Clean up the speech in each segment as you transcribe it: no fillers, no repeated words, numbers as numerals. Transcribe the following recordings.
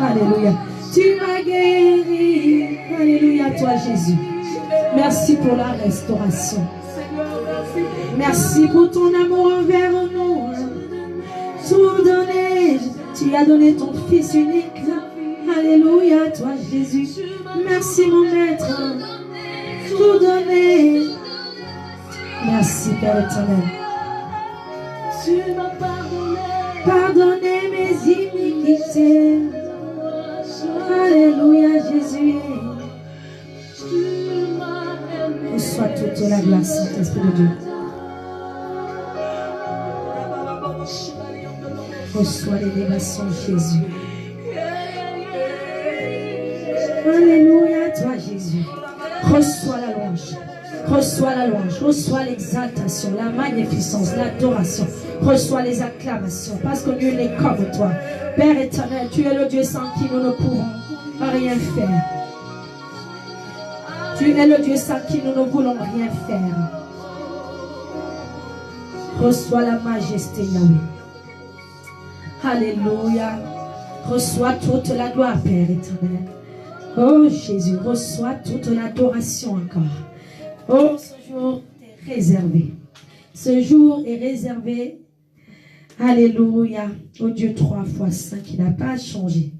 Alléluia. Tu m'as guéri. Alléluia, toi Jésus. Merci pour la restauration. Merci pour ton amour envers nous. Tout donné. Tu as donné ton Fils unique. Alléluia, toi Jésus. Merci mon Maître. Tout donné. Merci Père éternel. Tu m'as pardonné mes iniquités. Alléluia Jésus. Reçois toute la gloire, Saint-Esprit de Dieu. Reçois l'élévation Jésus. Alléluia, toi Jésus. Reçois la louange. Reçois la louange. Reçois l'exaltation, la magnificence, l'adoration. Reçois les acclamations. Parce que nul n'est comme toi. Père éternel, tu es le Dieu sans qui nous ne pouvons rien faire. Tu es le Dieu sans qui nous ne voulons rien faire. Reçois la majesté, Yahweh. Alléluia. Reçois toute la gloire, Père éternel. Oh Jésus, reçois toute l'adoration encore. Oh, ce jour est réservé. Ce jour est réservé. Alléluia. Au Dieu 3 fois 5 qui n'a pas changé.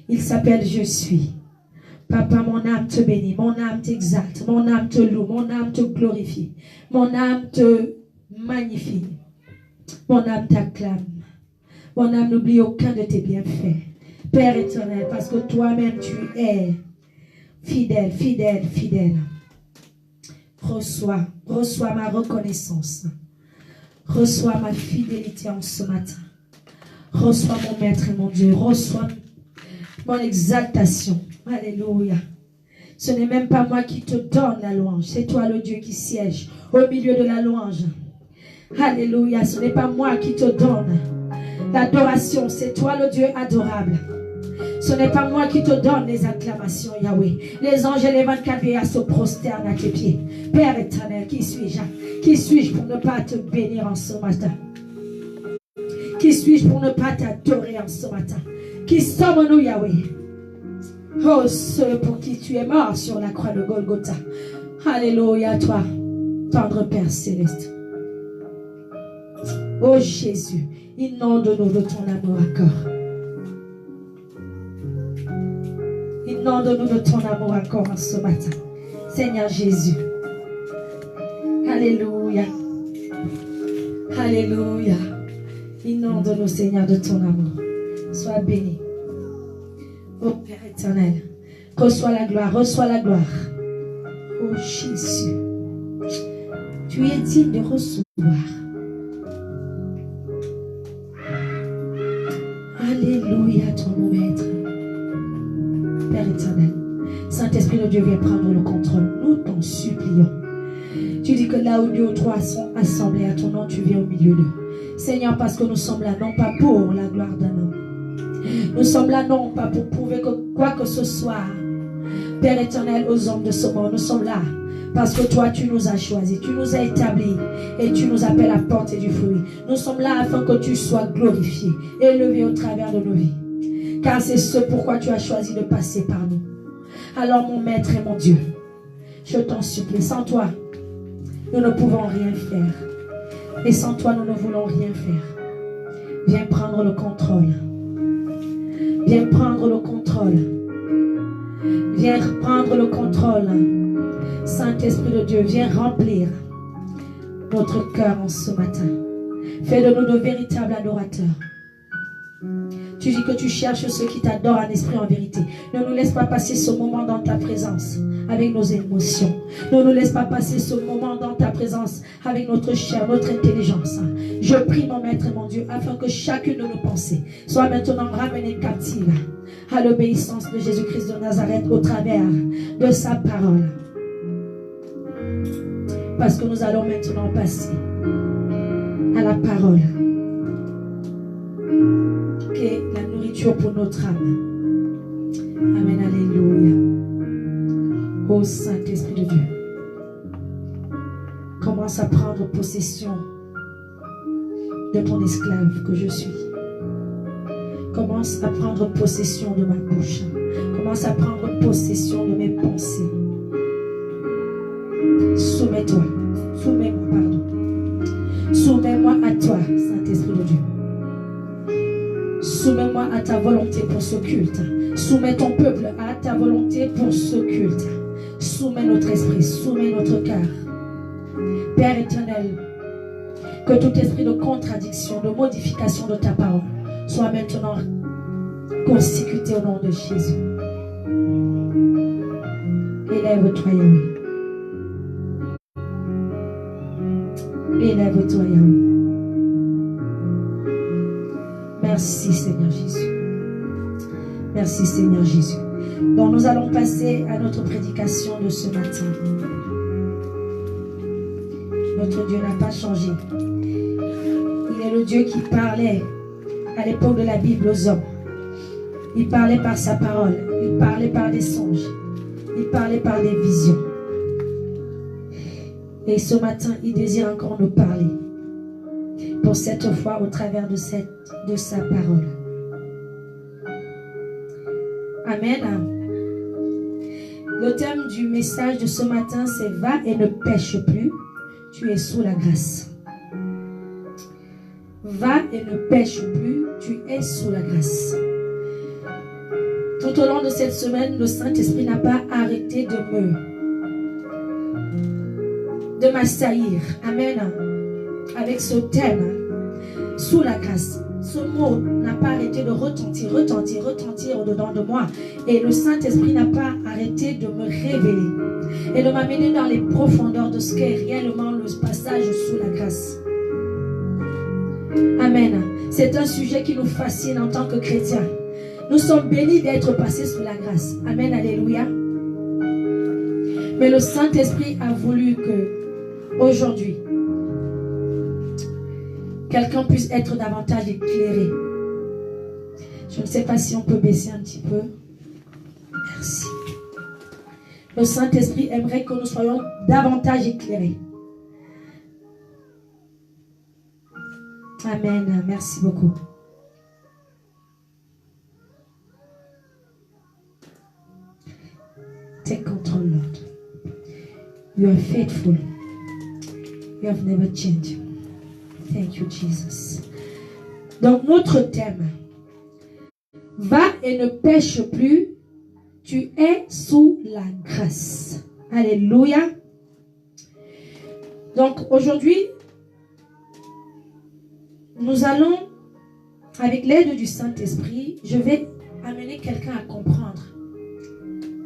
Il s'appelle Je suis. Papa, mon âme te bénit, mon âme t'exalte, mon âme te loue, mon âme te glorifie, mon âme te magnifie, mon âme t'acclame, mon âme n'oublie aucun de tes bienfaits. Père éternel, parce que toi-même tu es fidèle, fidèle, fidèle. Reçois ma reconnaissance. Reçois ma fidélité en ce matin. Reçois mon Maître et mon Dieu. Reçois mon exaltation. Alléluia. Ce n'est même pas moi qui te donne la louange. C'est toi le Dieu qui siège au milieu de la louange. Alléluia. Ce n'est pas moi qui te donne l'adoration. C'est toi le Dieu adorable. Ce n'est pas moi qui te donne les acclamations, Yahweh. Les anges et les 24 vieillards se prosternent à tes pieds. Père éternel, qui suis-je? Qui suis-je pour ne pas te bénir en ce matin? Qui suis-je pour ne pas t'adorer en ce matin? Qui sommes-nous, Yahweh? Oh, ceux pour qui tu es mort sur la croix de Golgotha. Alléluia, toi, tendre Père céleste. Oh Jésus, inonde-nous de ton amour encore. Inonde-nous de ton amour encore en ce matin. Seigneur Jésus. Alléluia. Alléluia. Inonde-nous, Seigneur, de ton amour. Sois béni. Ô Père éternel, reçois la gloire, reçois la gloire. Ô Jésus, tu es digne de recevoir. Alléluia, ton Maître. Père éternel, Saint-Esprit de Dieu, viens prendre le contrôle. Nous t'en supplions. Tu dis que là où 2 ou 3 sont assemblés à ton nom, tu viens au milieu d'eux. Seigneur, parce que nous sommes là, non pas pour la gloire d'un homme. Nous sommes là, non pas pour prouver que quoi que ce soit, Père éternel, aux hommes de ce monde. Nous sommes là parce que toi, tu nous as choisis, tu nous as établis et tu nous appelles à porter du fruit. Nous sommes là afin que tu sois glorifié, élevé au travers de nos vies. Car c'est ce pourquoi tu as choisi de passer par nous. Alors mon Maître et mon Dieu, je t'en supplie, sans toi, nous ne pouvons rien faire. Et sans toi, nous ne voulons rien faire. Viens prendre le contrôle. Viens prendre le contrôle. Viens prendre le contrôle. Saint-Esprit de Dieu, viens remplir notre cœur en ce matin. Fais de nous de véritables adorateurs. Tu dis que tu cherches ceux qui t'adorent en esprit en vérité. Ne nous laisse pas passer ce moment dans ta présence avec nos émotions. Ne nous laisse pas passer ce moment dans ta présence avec notre chair, notre intelligence. Je prie mon Maître et mon Dieu afin que chacune de nos pensées soit maintenant ramenée captive à l'obéissance de Jésus-Christ de Nazareth au travers de sa parole. Parce que nous allons maintenant passer à la parole qui est la nourriture pour notre âme. Amen, alléluia. Ô Saint-Esprit de Dieu, commence à prendre possession de ton esclave que je suis. commence à prendre possession de ma bouche. Commence à prendre possession de mes pensées. Soumets-toi. Soumets-moi, pardon. Soumets-moi à toi, Saint-Esprit de Dieu. Soumets-moi à ta volonté pour ce culte. Soumets ton peuple à ta volonté pour ce culte. Soumets notre esprit, soumets notre cœur. Père éternel, que tout esprit de contradiction, de modification de ta parole soit maintenant constitué au nom de Jésus. Élève-toi, Yahweh. Élève-toi, Yahweh. Merci, Seigneur Jésus. Merci, Seigneur Jésus. Donc, nous allons passer à notre prédication de ce matin. Notre Dieu n'a pas changé. Il est le Dieu qui parlait à l'époque de la Bible aux hommes. Il parlait par sa parole. Il parlait par des songes. Il parlait par des visions. Et ce matin, il désire encore nous parler. Pour cette fois, au travers de sa parole. Amen. Le thème du message de ce matin, c'est « Va et ne pêche plus, tu es sous la grâce ». Va et ne pêche plus, tu es sous la grâce. Tout au long de cette semaine, le Saint-Esprit n'a pas arrêté de m'assaillir. Amen. Avec ce thème, sous la grâce. Ce mot n'a pas arrêté de retentir au-dedans de moi. Et le Saint-Esprit n'a pas arrêté de me révéler et de m'amener dans les profondeurs de ce qu'est réellement le passage sous la grâce. Amen. C'est un sujet qui nous fascine en tant que chrétiens. Nous sommes bénis d'être passés sous la grâce. Amen. Alléluia. Mais le Saint-Esprit a voulu que aujourd'hui, quelqu'un puisse être davantage éclairé. Je ne sais pas si on peut baisser un petit peu. Merci. Le Saint-Esprit aimerait que nous soyons davantage éclairés. Amen. Merci beaucoup. Take control, Lord. You are faithful. You have never changed. Thank you, Jesus. Donc, notre thème. Va et ne pêche plus. Tu es sous la grâce. Alléluia. Donc, aujourd'hui, nous allons, avec l'aide du Saint-Esprit, je vais amener quelqu'un à comprendre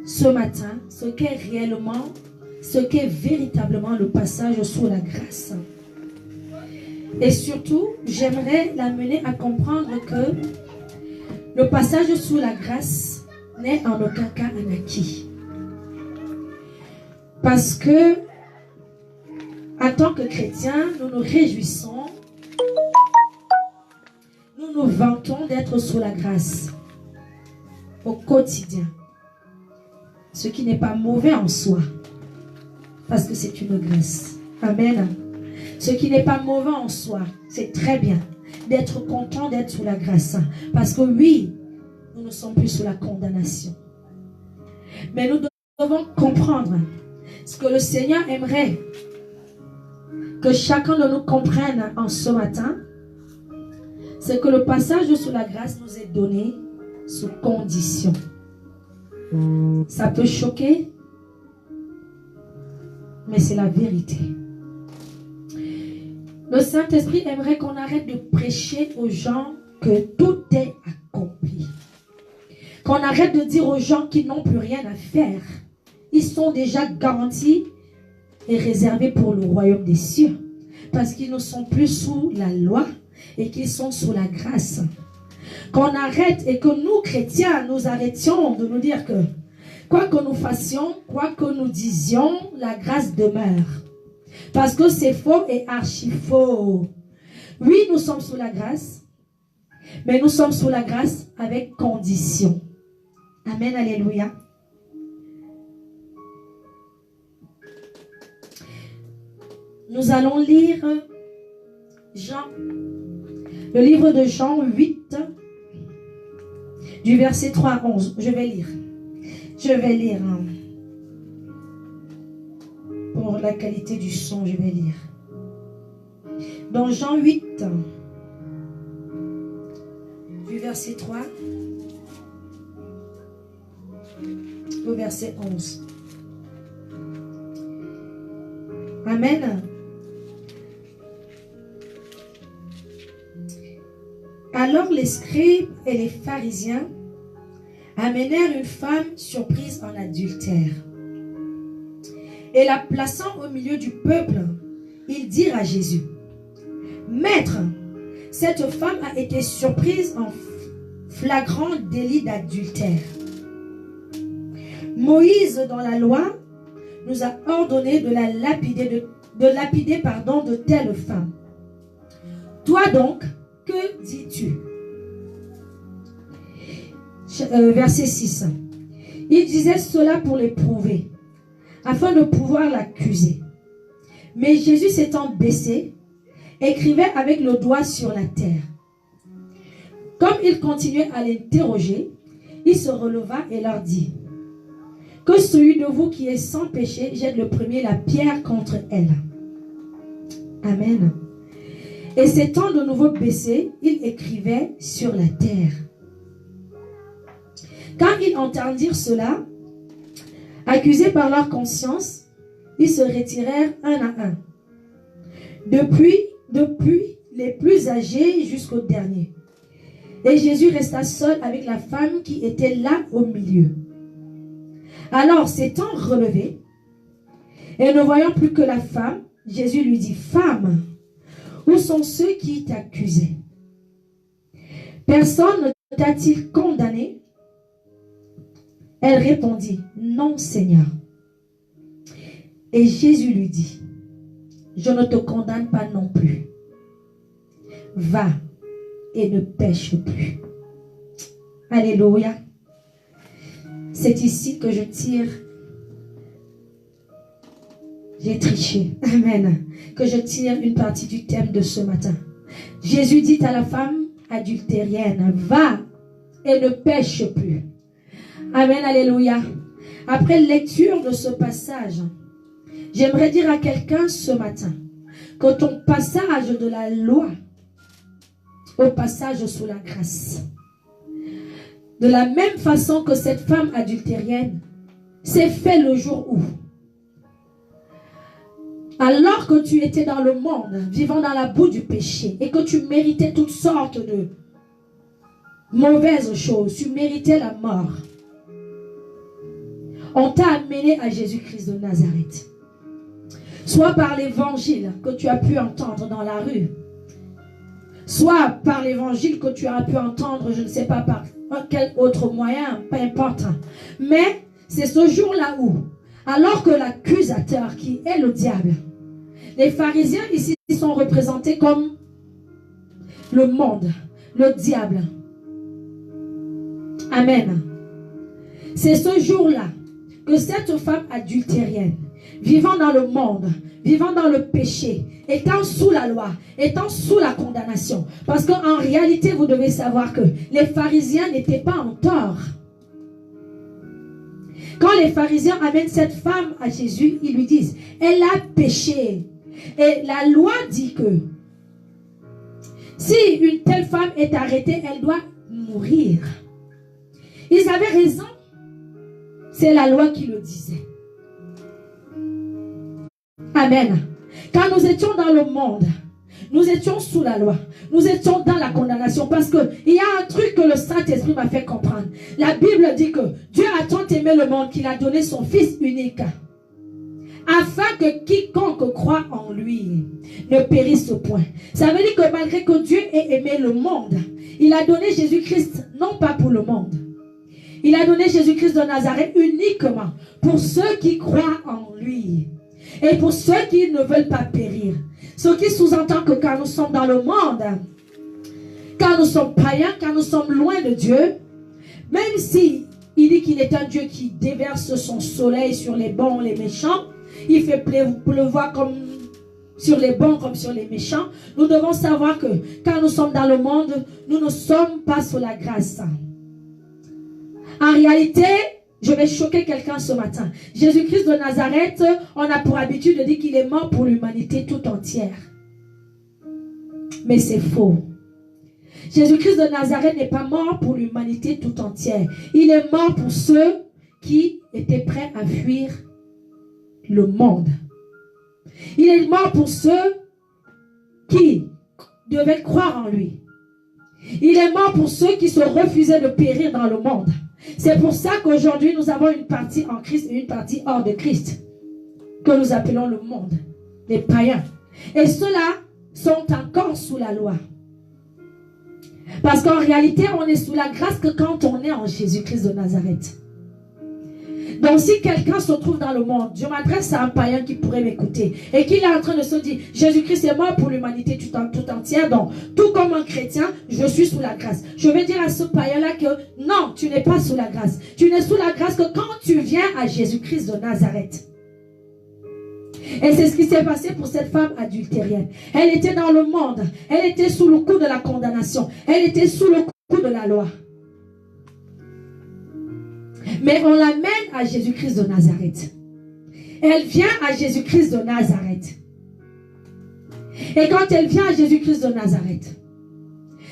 ce matin ce qu'est réellement, ce qu'est véritablement le passage sous la grâce. Et surtout, j'aimerais l'amener à comprendre que le passage sous la grâce n'est en aucun cas un acquis. Parce que, en tant que chrétiens, nous nous réjouissons, nous nous vantons d'être sous la grâce au quotidien. Ce qui n'est pas mauvais en soi, parce que c'est une grâce. Amen. Ce qui n'est pas mauvais en soi, c'est très bien d'être content d'être sous la grâce. Parce que oui, nous ne sommes plus sous la condamnation. Mais nous devons comprendre ce que le Seigneur aimerait que chacun de nous comprenne en ce matin. C'est que le passage sous la grâce nous est donné sous condition. Ça peut choquer, mais c'est la vérité. Le Saint-Esprit aimerait qu'on arrête de prêcher aux gens que tout est accompli. Qu'on arrête de dire aux gens qu'ils n'ont plus rien à faire. Ils sont déjà garantis et réservés pour le royaume des cieux. Parce qu'ils ne sont plus sous la loi et qu'ils sont sous la grâce. Qu'on arrête et que nous, chrétiens, nous arrêtions de nous dire que quoi que nous fassions, quoi que nous disions, la grâce demeure. Parce que c'est faux et archi faux. Oui, nous sommes sous la grâce, mais nous sommes sous la grâce avec condition. Amen, alléluia. Nous allons lire Jean, le livre de Jean 8, Du verset 3 à 11. Je vais lire. Je vais lire. Pour la qualité du son, je vais lire. Dans Jean 8, du verset 3 au verset 11. Amen. Alors les scribes et les pharisiens amenèrent une femme surprise en adultère. Et la plaçant au milieu du peuple, ils dirent à Jésus, « Maître, cette femme a été surprise en flagrant délit d'adultère. Moïse, dans la loi, nous a ordonné de la lapider, de telle femme. Toi donc, que dis-tu » Verset 6. Il disait cela pour l'éprouver, afin de pouvoir l'accuser. Mais Jésus s'étant baissé, écrivait avec le doigt sur la terre. Comme il continuait à l'interroger, il se releva et leur dit, « Que celui de vous qui est sans péché jette le premier la pierre contre elle. » Amen. Et s'étant de nouveau baissé, il écrivait sur la terre. Quand ils entendirent cela, accusés par leur conscience, ils se retirèrent un à un, depuis les plus âgés jusqu'au dernier. Et Jésus resta seul avec la femme qui était là au milieu. Alors, s'étant relevé, et ne voyant plus que la femme, Jésus lui dit, « Femme, où sont ceux qui t'accusaient? Personne ne t'a-t-il condamné? » Elle répondit, « Non, Seigneur. » Et Jésus lui dit, « Je ne te condamne pas non plus. Va et ne pêche plus. » Alléluia. C'est ici que je tire. J'ai triché. Amen. Que je tire une partie du thème de ce matin. Jésus dit à la femme adultérienne, va et ne pêche plus. Amen. Alléluia. Après lecture de ce passage, j'aimerais dire à quelqu'un ce matin que ton passage de la loi au passage sous la grâce, de la même façon que cette femme adultérienne s'est fait le jour où, alors que tu étais dans le monde, vivant dans la boue du péché, et que tu méritais toutes sortes de mauvaises choses, tu méritais la mort, on t'a amené à Jésus-Christ de Nazareth. Soit par l'évangile que tu as pu entendre dans la rue, soit par l'évangile que tu as pu entendre, je ne sais pas par quel autre moyen, peu importe. Mais c'est ce jour-là où, alors que l'accusateur qui est le diable, les pharisiens ici sont représentés comme le monde, le diable. Amen. C'est ce jour-là que cette femme adultérienne, vivant dans le monde, vivant dans le péché, étant sous la loi, étant sous la condamnation. Parce qu'en réalité, vous devez savoir que les pharisiens n'étaient pas en tort. Quand les pharisiens amènent cette femme à Jésus, ils lui disent, elle a péché. Et la loi dit que si une telle femme est arrêtée, elle doit mourir. Ils avaient raison. C'est la loi qui le disait. Amen. Quand nous étions dans le monde, nous étions sous la loi. Nous étions dans la condamnation parce qu'il y a un truc que le Saint-Esprit m'a fait comprendre. La Bible dit que Dieu a tant aimé le monde qu'il a donné son Fils unique afin que quiconque croit en lui ne périsse point. Ça veut dire que malgré que Dieu ait aimé le monde, il a donné Jésus-Christ non pas pour le monde. Il a donné Jésus-Christ de Nazareth uniquement pour ceux qui croient en lui. Et pour ceux qui ne veulent pas périr. Ce qui sous-entend que quand nous sommes dans le monde, quand nous sommes païens, quand nous sommes loin de Dieu, même si il dit qu'il est un Dieu qui déverse son soleil sur les bons et les méchants, il fait pleuvoir comme sur les bons comme sur les méchants, nous devons savoir que quand nous sommes dans le monde, nous ne sommes pas sous la grâce. En réalité, je vais choquer quelqu'un ce matin. Jésus-Christ de Nazareth, on a pour habitude de dire qu'il est mort pour l'humanité tout entière. Mais c'est faux. Jésus-Christ de Nazareth n'est pas mort pour l'humanité tout entière. Il est mort pour ceux qui étaient prêts à fuir le monde. Il est mort pour ceux qui devaient croire en lui. Il est mort pour ceux qui se refusaient de périr dans le monde. C'est pour ça qu'aujourd'hui nous avons une partie en Christ et une partie hors de Christ, que nous appelons le monde, les païens. Et ceux-là sont encore sous la loi. Parce qu'en réalité, on est sous la grâce que quand on est en Jésus-Christ de Nazareth. Donc si quelqu'un se trouve dans le monde, je m'adresse à un païen qui pourrait m'écouter et qui est en train de se dire, Jésus-Christ est mort pour l'humanité tout entière, donc tout comme un chrétien, je suis sous la grâce. Je vais dire à ce païen-là que non, tu n'es pas sous la grâce. Tu n'es sous la grâce que quand tu viens à Jésus-Christ de Nazareth. Et c'est ce qui s'est passé pour cette femme adultérienne. Elle était dans le monde, elle était sous le coup de la condamnation, elle était sous le coup de la loi. Mais on l'amène à Jésus-Christ de Nazareth. Elle vient à Jésus-Christ de Nazareth. Et quand elle vient à Jésus-Christ de Nazareth,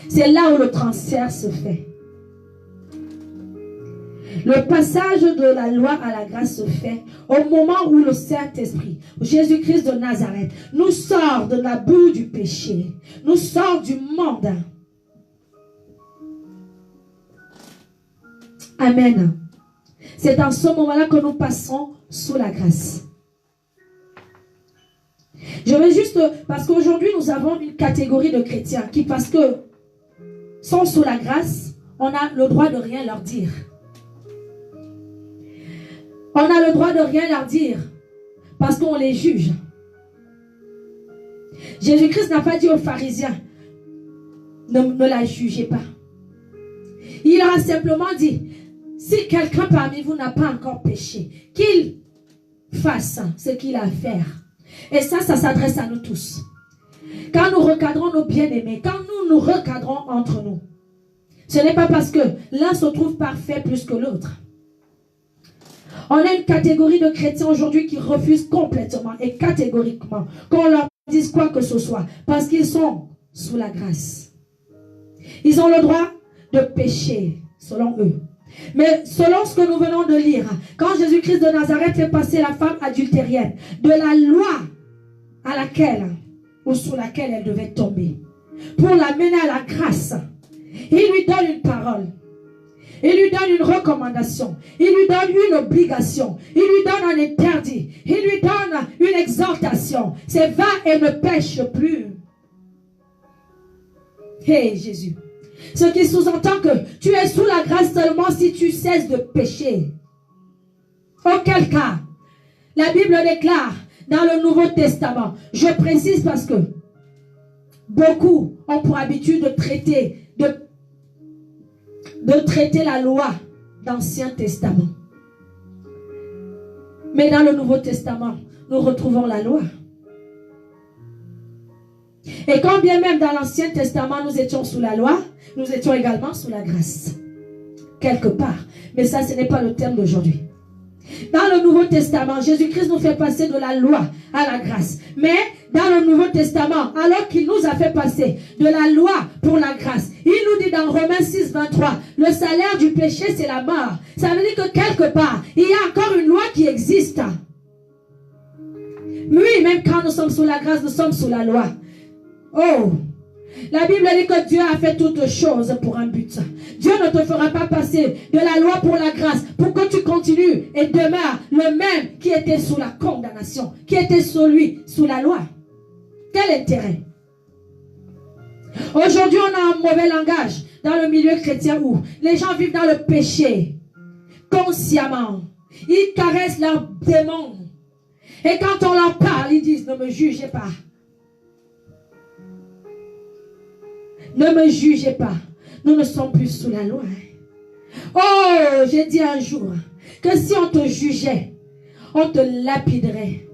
c'est là où le transfert se fait. Le passage de la loi à la grâce se fait au moment où le Saint-Esprit, Jésus-Christ de Nazareth, nous sort de la boue du péché, nous sort du monde. Amen. C'est en ce moment-là que nous passons sous la grâce. Je vais juste, parce qu'aujourd'hui nous avons une catégorie de chrétiens qui, parce que sont sous la grâce, on a le droit de rien leur dire. On a le droit de rien leur dire parce qu'on les juge. Jésus-Christ n'a pas dit aux pharisiens, ne la jugez pas. Il leur a simplement dit, si quelqu'un parmi vous n'a pas encore péché, qu'il fasse ce qu'il a à faire. Et ça s'adresse à nous tous. Quand nous recadrons nos bien-aimés, quand nous nous recadrons entre nous, ce n'est pas parce que l'un se trouve parfait plus que l'autre. On a une catégorie de chrétiens aujourd'hui qui refusent complètement et catégoriquement qu'on leur dise quoi que ce soit, parce qu'ils sont sous la grâce. Ils ont le droit de pécher, selon eux. Mais selon ce que nous venons de lire, quand Jésus-Christ de Nazareth fait passer la femme adultérienne de la loi à laquelle ou sous laquelle elle devait tomber, pour l'amener à la grâce, il lui donne une parole, il lui donne une recommandation, il lui donne une obligation, il lui donne un interdit, il lui donne une exhortation. C'est va et ne pêche plus. Hey Jésus. Ce qui sous-entend que tu es sous la grâce seulement si tu cesses de pécher. Auquel cas, la Bible déclare dans le Nouveau Testament, je précise parce que beaucoup ont pour habitude de traiter la loi d'Ancien Testament. Mais dans le Nouveau Testament, nous retrouvons la loi. Et quand bien même dans l'Ancien Testament nous étions sous la loi, nous étions également sous la grâce. Quelque part. Mais ça, ce n'est pas le terme d'aujourd'hui. Dans le Nouveau Testament, Jésus-Christ nous fait passer de la loi à la grâce. Mais dans le Nouveau Testament, alors qu'il nous a fait passer de la loi pour la grâce, il nous dit dans Romains 6, 23, le salaire du péché, c'est la mort. Ça veut dire que quelque part, il y a encore une loi qui existe. Oui, même quand nous sommes sous la grâce, nous sommes sous la loi. Oh, la Bible dit que Dieu a fait toutes choses pour un but. Dieu ne te fera pas passer de la loi pour la grâce pour que tu continues et demeures le même qui était sous la condamnation, qui était celui sous la loi. Quel intérêt? Aujourd'hui, on a un mauvais langage dans le milieu chrétien où les gens vivent dans le péché consciemment. Ils caressent leurs démons. Et quand on leur parle, ils disent, ne me jugez pas. Ne me jugez pas. Nous ne sommes plus sous la loi. Oh, j'ai dit un jour que si on te jugeait, on te lapiderait.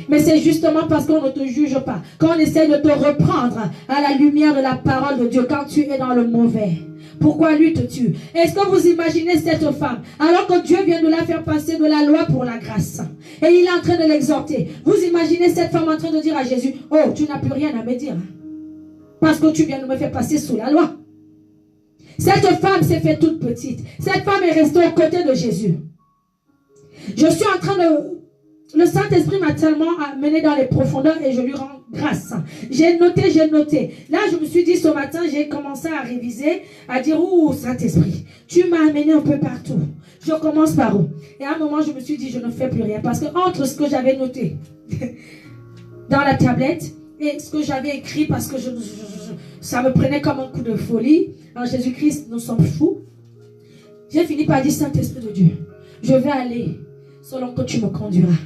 Mais c'est justement parce qu'on ne te juge pas, qu'on essaie de te reprendre à la lumière de la parole de Dieu quand tu es dans le mauvais. Pourquoi lui te tue? Est-ce que vous imaginez cette femme, alors que Dieu vient de la faire passer de la loi pour la grâce, et il est en train de l'exhorter. Vous imaginez cette femme en train de dire à Jésus, oh, tu n'as plus rien à me dire, parce que tu viens de me faire passer sous la loi. Cette femme s'est fait toute petite. Cette femme est restée aux côtés de Jésus. Je suis en train de... Le Saint-Esprit m'a tellement amené dans les profondeurs et je lui rends grâce. J'ai noté, j'ai noté. Là, je me suis dit ce matin, j'ai commencé à réviser, à dire, ouh, Saint-Esprit, tu m'as amené un peu partout. Je commence par où? Et à un moment, je me suis dit, je ne fais plus rien. Parce que entre ce que j'avais noté dans la tablette et ce que j'avais écrit, parce que ça me prenait comme un coup de folie. En Jésus-Christ, nous sommes fous. J'ai fini par dire, Saint-Esprit de Dieu, je vais aller selon que tu me conduiras.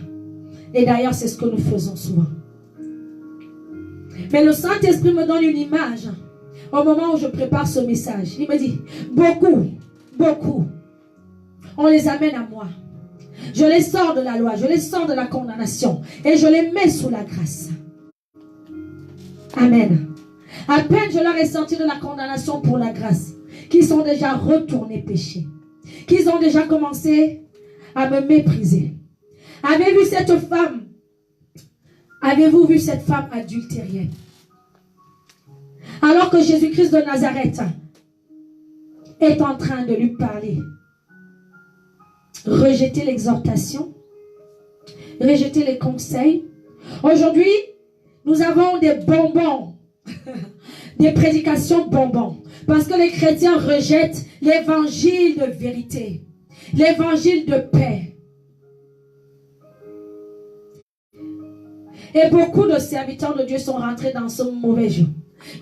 Et d'ailleurs, c'est ce que nous faisons souvent. Mais le Saint-Esprit me donne une image au moment où je prépare ce message. Il me dit, beaucoup, on les amène à moi. Je les sors de la loi, je les sors de la condamnation et je les mets sous la grâce. Amen. À peine je leur ai sorti de la condamnation pour la grâce, qu'ils sont déjà retournés pécher, qu'ils ont déjà commencé à me mépriser. Avez-vous vu cette femme adultérienne? Alors que Jésus-Christ de Nazareth est en train de lui parler. Rejeter l'exhortation, rejeter les conseils. Aujourd'hui, nous avons des bonbons, des prédications bonbons. Parce que les chrétiens rejettent l'évangile de vérité, l'évangile de paix. Et beaucoup de serviteurs de Dieu sont rentrés dans ce mauvais jeu.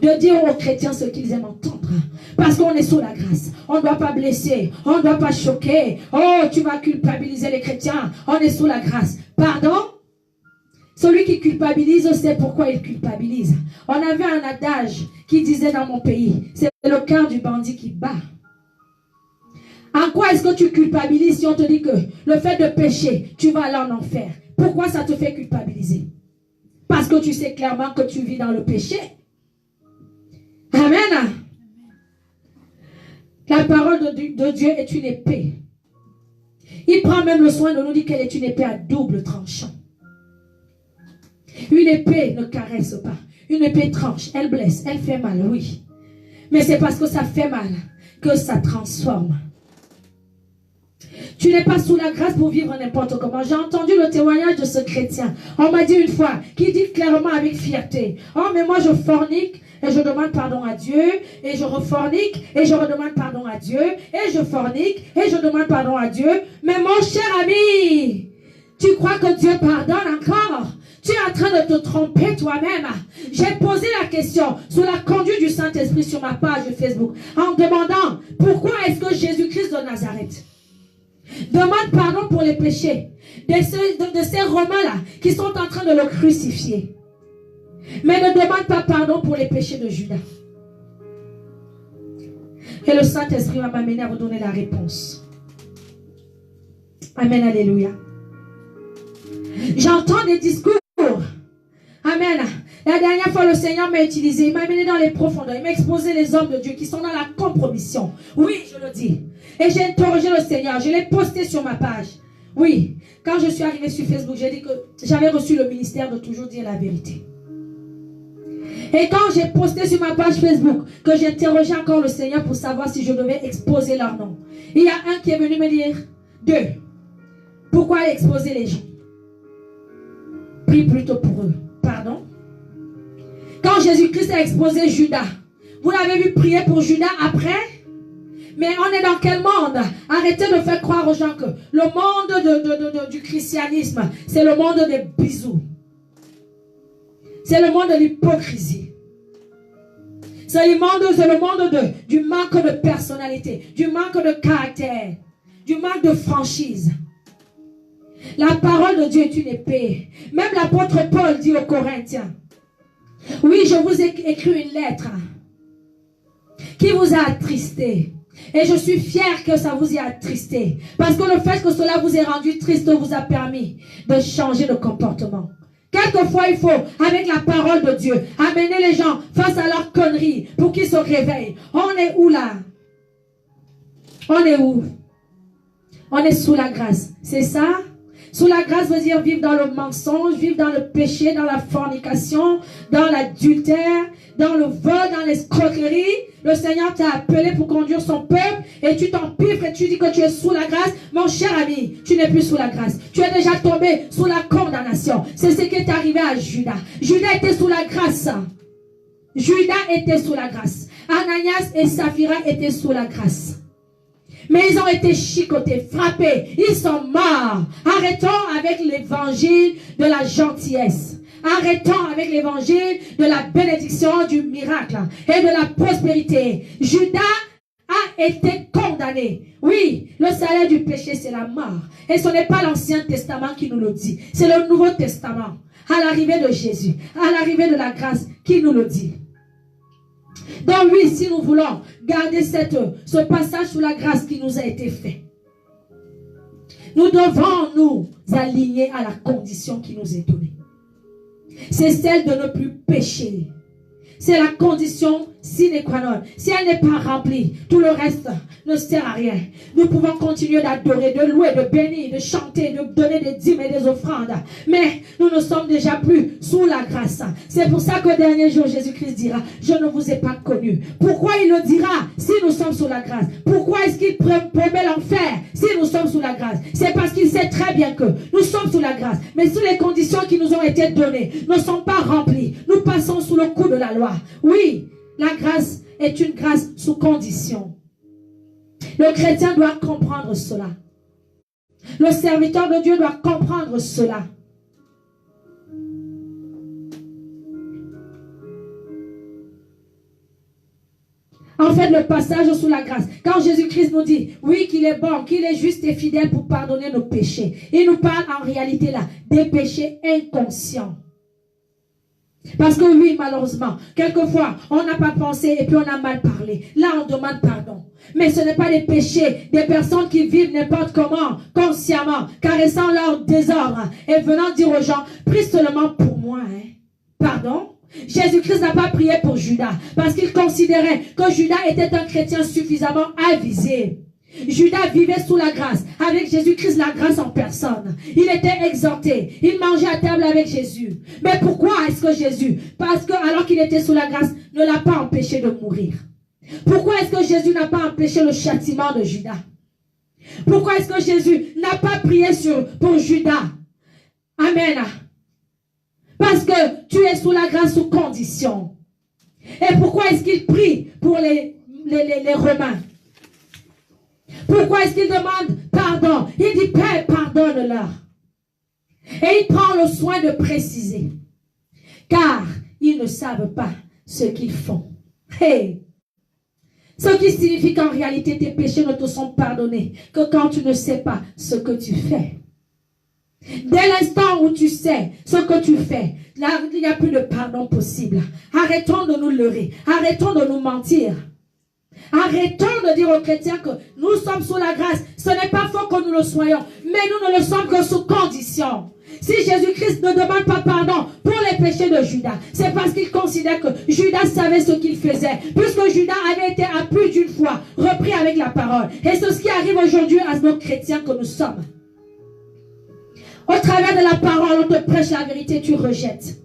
De dire aux chrétiens ce qu'ils aiment entendre. Parce qu'on est sous la grâce. On ne doit pas blesser. On ne doit pas choquer. Oh, tu vas culpabiliser les chrétiens. On est sous la grâce. Pardon? Celui qui culpabilise sait pourquoi il culpabilise. On avait un adage qui disait dans mon pays, c'est le cœur du bandit qui bat. En quoi est-ce que tu culpabilises si on te dit que le fait de pécher, tu vas aller en enfer? Pourquoi ça te fait culpabiliser? Parce que tu sais clairement que tu vis dans le péché. Amen. La parole de Dieu est une épée. Il prend même le soin de nous dire qu'elle est une épée à double tranchant. Une épée ne caresse pas. Une épée tranche, elle blesse, elle fait mal, oui. Mais c'est parce que ça fait mal que ça transforme. Tu n'es pas sous la grâce pour vivre n'importe comment. J'ai entendu le témoignage de ce chrétien. On m'a dit une fois, qui dit clairement avec fierté, oh mais moi je fornique et je demande pardon à Dieu, et je refornique et je redemande pardon à Dieu, et je fornique et je demande pardon à Dieu. Mais mon cher ami, tu crois que Dieu pardonne encore? Tu es en train de te tromper toi-même. J'ai posé la question sous la conduite du Saint-Esprit sur ma page Facebook en demandant pourquoi est-ce que Jésus-Christ de Nazareth demande pardon pour les péchés de ces Romains-là qui sont en train de le crucifier, mais ne demande pas pardon pour les péchés de Judas. Et le Saint-Esprit va m'amener à vous donner la réponse. Amen, alléluia. J'entends des discours. Amen. La dernière fois, le Seigneur m'a utilisé. Il m'a amené dans les profondeurs. Il m'a exposé les hommes de Dieu qui sont dans la compromission. Oui, je le dis. Et j'ai interrogé le Seigneur. Je l'ai posté sur ma page. Oui. Quand je suis arrivée sur Facebook, j'ai dit que j'avais reçu le ministère de toujours dire la vérité. Et quand j'ai posté sur ma page Facebook, que j'ai interrogé encore le Seigneur pour savoir si je devais exposer leur nom, il y a un qui est venu me dire, 2, pourquoi exposer les gens? Prie plutôt pour eux. Pardon? Quand Jésus-Christ a exposé Judas, vous l'avez vu prier pour Judas après? Mais on est dans quel monde? Arrêtez de faire croire aux gens que le monde du christianisme, c'est le monde des bisous. C'est le monde de l'hypocrisie. C'est le monde du manque de personnalité, du manque de caractère, du manque de franchise. La parole de Dieu est une épée. Même l'apôtre Paul dit aux Corinthiens, oui, je vous ai écrit une lettre qui vous a attristé. Et je suis fier que ça vous ait attristé. Parce que le fait que cela vous ait rendu triste vous a permis de changer de comportement. Quelquefois, il faut, avec la parole de Dieu, amener les gens face à leurs conneries pour qu'ils se réveillent. On est où là? On est où? On est sous la grâce. C'est ça? Sous la grâce veut dire vivre dans le mensonge, vivre dans le péché, dans la fornication, dans l'adultère, dans le vol, dans l'escroquerie. Le Seigneur t'a appelé pour conduire son peuple et tu t'empiffres et tu dis que tu es sous la grâce. Mon cher ami, tu n'es plus sous la grâce. Tu es déjà tombé sous la condamnation. C'est ce qui est arrivé à Judas. Judas était sous la grâce. Judas était sous la grâce. Ananias et Saphira étaient sous la grâce. Mais ils ont été chicotés, frappés. Ils sont morts. Arrêtons avec l'évangile de la gentillesse. Arrêtons avec l'évangile de la bénédiction, du miracle et de la prospérité. Judas a été condamné. Oui, le salaire du péché, c'est la mort. Et ce n'est pas l'Ancien Testament qui nous le dit. C'est le Nouveau Testament. À l'arrivée de Jésus, à l'arrivée de la grâce, qui nous le dit. Donc oui, si nous voulons garder ce passage sous la grâce qui nous a été fait, nous devons nous aligner à la condition qui nous est donnée. C'est celle de ne plus pécher. C'est la condition sine qua non. Si elle n'est pas remplie, tout le reste ne sert à rien. Nous pouvons continuer d'adorer, de louer, de bénir, de chanter, de donner des dîmes et des offrandes. Mais nous ne sommes déjà plus sous la grâce. C'est pour ça qu'au dernier jour, Jésus-Christ dira, je ne vous ai pas connu. Pourquoi il le dira si nous sommes sous la grâce? Pourquoi est-ce qu'il promet l'enfer si nous sommes sous la grâce? C'est parce qu'il sait très bien que nous sommes sous la grâce. Mais sous les conditions qui nous ont été données ne sont pas remplies. Nous passons sous le coup de la loi. Oui, la grâce est une grâce sous condition. Le chrétien doit comprendre cela. Le serviteur de Dieu doit comprendre cela. En fait, le passage sous la grâce, quand Jésus-Christ nous dit, oui, qu'il est bon, qu'il est juste et fidèle pour pardonner nos péchés, il nous parle en réalité là, des péchés inconscients. Parce que oui, malheureusement, quelquefois, on n'a pas pensé et puis on a mal parlé. Là, on demande pardon. Mais ce n'est pas des péchés des personnes qui vivent n'importe comment, consciemment, caressant leur désordre et venant dire aux gens, prie seulement pour moi. Hein. Pardon? Jésus-Christ n'a pas prié pour Judas parce qu'il considérait que Judas était un chrétien suffisamment avisé. Judas vivait sous la grâce, avec Jésus-Christ, la grâce en personne. Il était exhorté, il mangeait à table avec Jésus. Mais pourquoi est-ce que Jésus, parce que alors qu'il était sous la grâce, ne l'a pas empêché de mourir? Pourquoi est-ce que Jésus n'a pas empêché le châtiment de Judas? Pourquoi est-ce que Jésus n'a pas prié pour Judas? Amen. Parce que tu es sous la grâce sous condition. Et pourquoi est-ce qu'il prie pour les Romains? Pourquoi est-ce qu'il demande pardon? Il dit, Père, pardonne-leur. Et il prend le soin de préciser. Car ils ne savent pas ce qu'ils font. Hey! Ce qui signifie qu'en réalité, tes péchés ne te sont pardonnés que quand tu ne sais pas ce que tu fais. Dès l'instant où tu sais ce que tu fais, là, il n'y a plus de pardon possible. Arrêtons de nous leurrer. Arrêtons de nous mentir. Arrêtons de dire aux chrétiens que nous sommes sous la grâce. Ce n'est pas faux que nous le soyons, mais nous ne le sommes que sous condition. Si Jésus-Christ ne demande pas pardon pour les péchés de Judas, c'est parce qu'il considère que Judas savait ce qu'il faisait. Puisque Judas avait été à plus d'une fois repris avec la parole. Et c'est ce qui arrive aujourd'hui à nos chrétiens que nous sommes. Au travers de la parole, on te prêche la vérité, tu rejettes.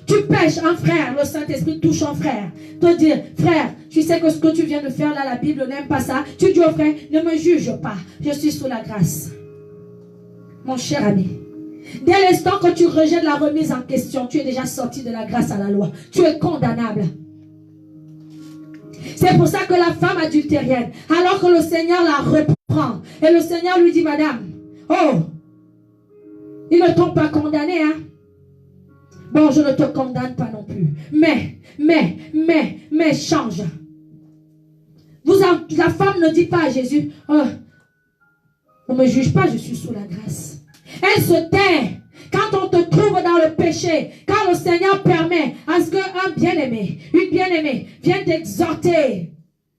Tu pêches un frère, le Saint-Esprit touche un frère. Te dire, frère, tu sais que ce que tu viens de faire là, la Bible n'aime pas ça. Tu dis au frère, ne me juge pas, je suis sous la grâce. Mon cher ami, dès l'instant que tu rejettes la remise en question, tu es déjà sorti de la grâce à la loi. Tu es condamnable. C'est pour ça que la femme adultérienne, alors que le Seigneur la reprend, et le Seigneur lui dit, madame, oh, ils ne t'ont pas condamné, hein? Bon, je ne te condamne pas non plus. Mais, change. La femme ne dit pas à Jésus, oh, on ne me juge pas, je suis sous la grâce. Elle se tait. Quand on te trouve dans le péché, quand le Seigneur permet à ce qu'un bien-aimé, une bien-aimée vienne t'exhorter,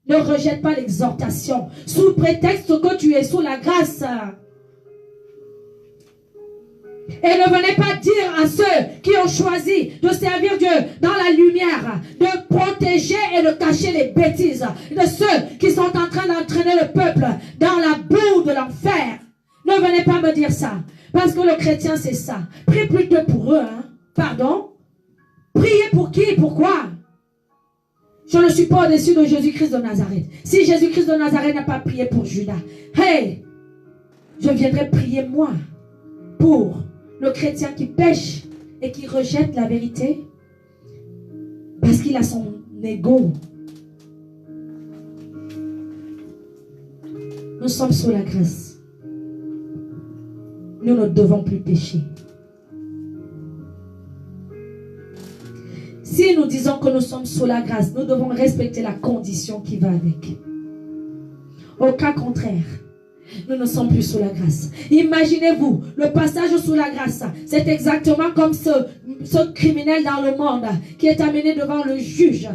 ne rejette pas l'exhortation sous prétexte que tu es sous la grâce. Et ne venez pas dire à ceux qui ont choisi de servir Dieu dans la lumière, de protéger et de cacher les bêtises de ceux qui sont en train d'entraîner le peuple dans la boue de l'enfer. Ne venez pas me dire ça. Parce que le chrétien, c'est ça. Prie plutôt pour eux. Hein? Pardon? Priez pour qui? Pourquoi? Je ne suis pas au-dessus de Jésus-Christ de Nazareth. Si Jésus-Christ de Nazareth n'a pas prié pour Judas, hey, je viendrai prier moi pour le chrétien qui pêche et qui rejette la vérité parce qu'il a son ego. Nous sommes sous la grâce. Nous ne devons plus pécher. Si nous disons que nous sommes sous la grâce, nous devons respecter la condition qui va avec. Au cas contraire, nous ne sommes plus sous la grâce. Imaginez-vous, le passage sous la grâce, c'est exactement comme ce criminel dans le monde qui est amené devant le juge.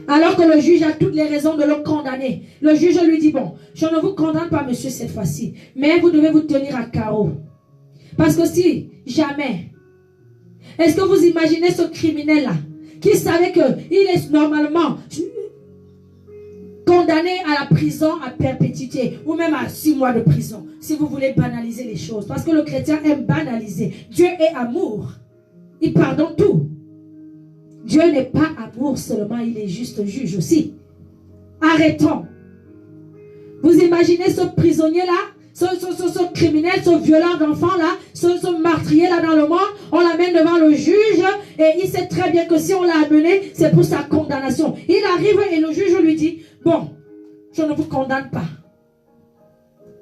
Alors que le juge a toutes les raisons de le condamner. Le juge lui dit, bon, je ne vous condamne pas, monsieur, cette fois-ci, mais vous devez vous tenir à carreau. Parce que si jamais, est-ce que vous imaginez ce criminel-là qui savait qu'il est normalement condamné à la prison à perpétuité ou même à 6 mois de prison, si vous voulez banaliser les choses. Parce que le chrétien aime banaliser. Dieu est amour. Il pardonne tout. Dieu n'est pas amour seulement, il est juste juge aussi. Arrêtons. Vous imaginez ce prisonnier-là, ce criminel, ce violeur d'enfants-là, ce meurtrier-là dans le monde, on l'amène devant le juge et il sait très bien que si on l'a amené, c'est pour sa condamnation. Il arrive et le juge lui dit, bon, je ne vous condamne pas.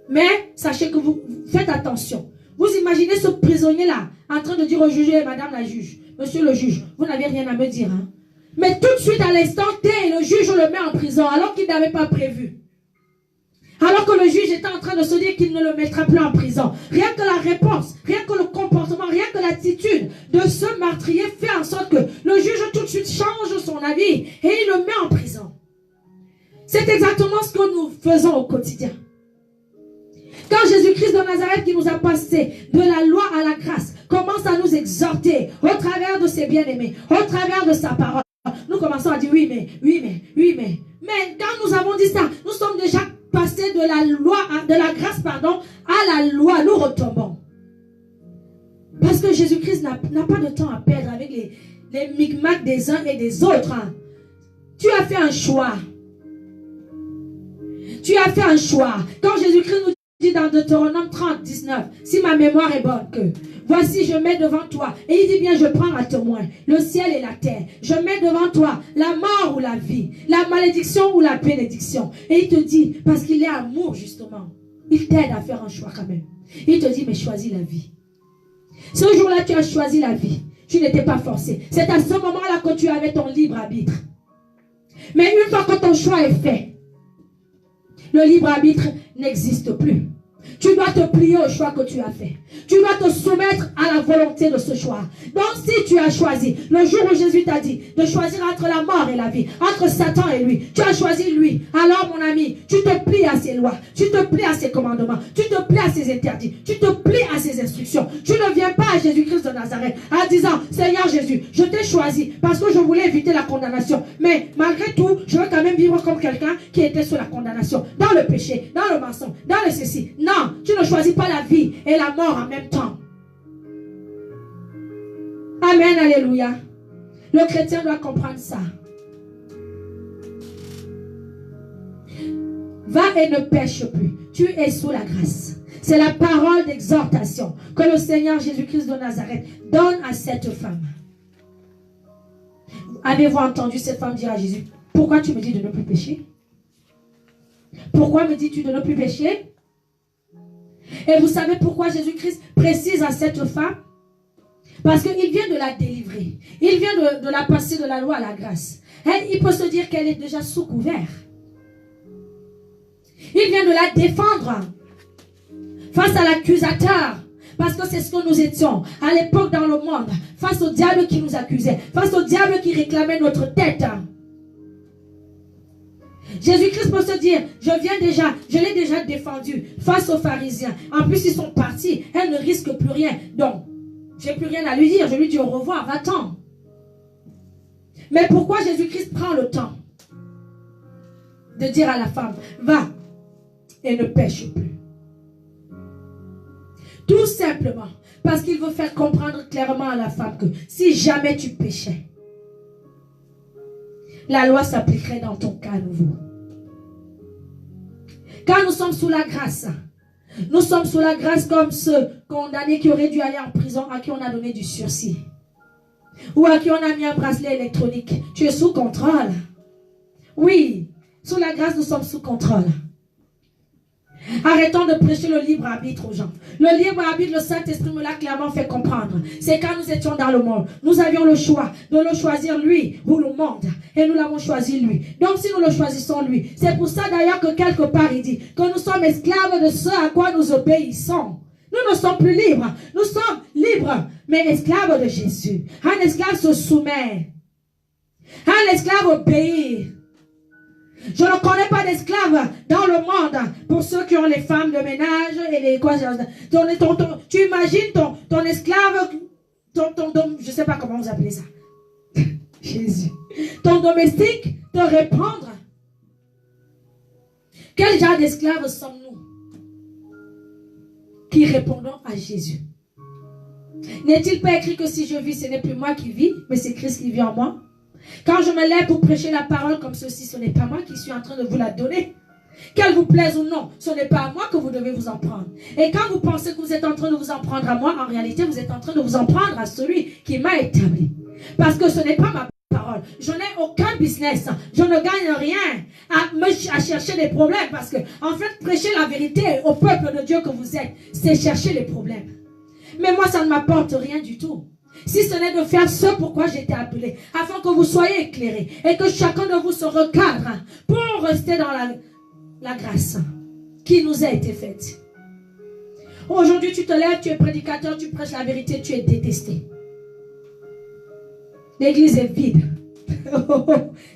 Mais sachez que vous faites attention. Vous imaginez ce prisonnier-là en train de dire au juge, madame la juge, monsieur le juge, vous n'avez rien à me dire. Hein? Mais tout de suite à l'instant T, le juge le met en prison alors qu'il n'avait pas prévu. Alors que le juge était en train de se dire qu'il ne le mettra plus en prison. Rien que la réponse, rien que le comportement, rien que l'attitude de ce meurtrier fait en sorte que le juge tout de suite change son avis et il le met en prison. C'est exactement ce que nous faisons au quotidien. Quand Jésus-Christ de Nazareth qui nous a passé de la loi à la grâce commence à nous exhorter au travers de ses bien-aimés, au travers de sa parole, nous commençons à dire oui mais. Mais quand nous avons dit ça, nous sommes déjà passés de la loi, de la grâce à la loi, nous retombons. Parce que Jésus-Christ n'a pas de temps à perdre avec les micmacs des uns et des autres. Hein. Tu as fait un choix. Tu as fait un choix. Quand Jésus-Christ nous dit dans Deutéronome 30, 19, si ma mémoire est bonne, que voici je mets devant toi, et il dit bien je prends à témoin le ciel et la terre, je mets devant toi la mort ou la vie, la malédiction ou la bénédiction, et il te dit, parce qu'il est amour justement, il t'aide à faire un choix quand même, il te dit mais choisis la vie. Ce jour-là tu as choisi la vie, tu n'étais pas forcé, c'est à ce moment-là que tu avais ton libre arbitre. Mais une fois que ton choix est fait, le libre arbitre n'existe plus. Tu dois te plier au choix que tu as fait. Tu dois te soumettre à la volonté de ce choix. Donc si tu as choisi, le jour où Jésus t'a dit de choisir entre la mort et la vie, entre Satan et lui, tu as choisi lui. Alors mon ami, tu te plies à ses lois, tu te plies à ses commandements, tu te plies à ses interdits, tu te plies à ses instructions. Tu ne viens pas à Jésus-Christ de Nazareth en disant, Seigneur Jésus, je t'ai choisi parce que je voulais éviter la condamnation. Mais malgré tout, je veux quand même vivre comme quelqu'un qui était sous la condamnation, dans le péché, dans le mensonge, dans le ceci. Non, tu ne choisis pas la vie et la mort en même temps. Amen, alléluia. Le chrétien doit comprendre ça. Va et ne pêche plus. Tu es sous la grâce. C'est la parole d'exhortation que le Seigneur Jésus-Christ de Nazareth donne à cette femme. Avez-vous entendu cette femme dire à Jésus, pourquoi tu me dis de ne plus pécher? Pourquoi me dis-tu de ne plus pécher? Et vous savez pourquoi Jésus-Christ précise à cette femme? Parce qu'il vient de la délivrer. Il vient de la passer de la loi à la grâce. Et il peut se dire qu'elle est déjà sous couvert. Il vient de la défendre face à l'accusateur. Parce que c'est ce que nous étions à l'époque dans le monde. Face au diable qui nous accusait. Face au diable qui réclamait notre tête. Jésus-Christ peut se dire, je l'ai déjà défendu face aux pharisiens. En plus, ils sont partis. Elle ne risque plus rien. Donc, j'ai plus rien à lui dire. Je lui dis au revoir, va-t'en. Mais pourquoi Jésus-Christ prend le temps de dire à la femme, va et ne pêche plus? Tout simplement parce qu'il veut faire comprendre clairement à la femme que si jamais tu péchais, la loi s'appliquerait dans ton cas à nouveau. Quand nous sommes sous la grâce, nous sommes sous la grâce comme ceux condamnés qui auraient dû aller en prison, à qui on a donné du sursis. Ou à qui on a mis un bracelet électronique. Tu es sous contrôle. Oui, sous la grâce, nous sommes sous contrôle. Arrêtons de prêcher le libre arbitre aux gens. Le libre arbitre, le Saint-Esprit me l'a clairement fait comprendre. C'est quand nous étions dans le monde. Nous avions le choix de le choisir lui ou le monde. Et nous l'avons choisi lui. Donc si nous le choisissons lui, c'est pour ça d'ailleurs que quelque part il dit que nous sommes esclaves de ce à quoi nous obéissons. Nous ne sommes plus libres. Nous sommes libres, mais esclaves de Jésus. Un esclave se soumet. Un esclave obéit. Je ne connais pas d'esclaves dans le monde pour ceux qui ont les femmes de ménage et les quoi. Tu imagines ton esclave, je ne sais pas comment vous appelez ça. Jésus. Ton domestique te répondre. Quel genre d'esclaves sommes-nous qui répondons à Jésus? N'est-il pas écrit que si je vis, ce n'est plus moi qui vis, mais c'est Christ qui vit en moi? Quand je me lève pour prêcher la parole comme ceci, ce n'est pas moi qui suis en train de vous la donner. Qu'elle vous plaise ou non, ce n'est pas à moi que vous devez vous en prendre. Et quand vous pensez que vous êtes en train de vous en prendre à moi, en réalité, vous êtes en train de vous en prendre à celui qui m'a établi. Parce que ce n'est pas ma parole. Je n'ai aucun business. Je ne gagne rien à chercher des problèmes. Parce que, en fait, prêcher la vérité au peuple de Dieu que vous êtes, c'est chercher les problèmes. Mais moi, ça ne m'apporte rien du tout. Si ce n'est de faire ce pourquoi j'ai été appelé, afin que vous soyez éclairés et que chacun de vous se recadre pour rester dans la grâce qui nous a été faite. Aujourd'hui, tu te lèves, tu es prédicateur, tu prêches la vérité, tu es détesté. L'église est vide.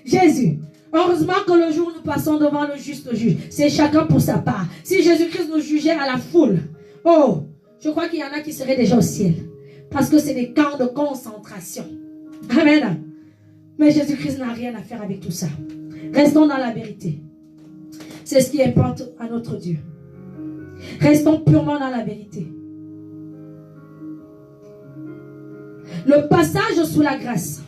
Jésus. Heureusement que le jour où nous passons devant le juste juge, c'est chacun pour sa part. Si Jésus-Christ nous jugeait à la foule, oh, je crois qu'il y en a qui seraient déjà au ciel. Parce que c'est des camps de concentration. Amen. Mais Jésus-Christ n'a rien à faire avec tout ça. Restons dans la vérité. C'est ce qui importe à notre Dieu. Restons purement dans la vérité. Le passage sous la grâce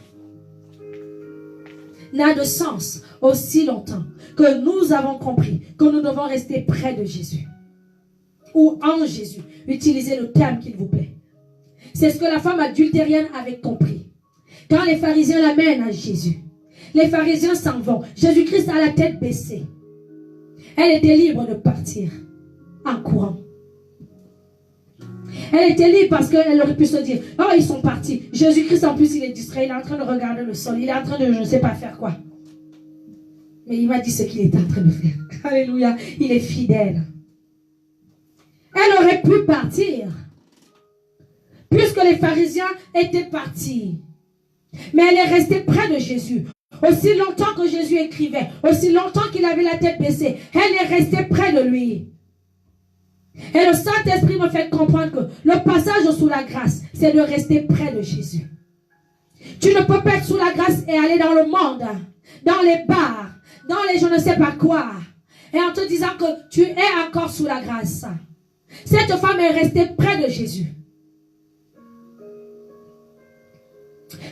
n'a de sens aussi longtemps que nous avons compris que nous devons rester près de Jésus. Ou en Jésus. Utilisez le terme qu'il vous plaît. C'est ce que la femme adultérienne avait compris. Quand les pharisiens l'amènent à Jésus, les pharisiens s'en vont. Jésus-Christ a la tête baissée. Elle était libre de partir en courant. Elle était libre parce qu'elle aurait pu se dire, oh, ils sont partis. Jésus-Christ, en plus, il est distrait. Il est en train de regarder le sol. Il est en train de je ne sais pas faire quoi. Mais il m'a dit ce qu'il était en train de faire. Alléluia. Il est fidèle. Elle aurait pu partir. Puisque les pharisiens étaient partis. Mais elle est restée près de Jésus. Aussi longtemps que Jésus écrivait, aussi longtemps qu'il avait la tête baissée, elle est restée près de lui. Et le Saint-Esprit me fait comprendre que le passage sous la grâce, c'est de rester près de Jésus. Tu ne peux pas être sous la grâce et aller dans le monde, dans les bars, dans les je ne sais pas quoi, et en te disant que tu es encore sous la grâce. Cette femme est restée près de Jésus.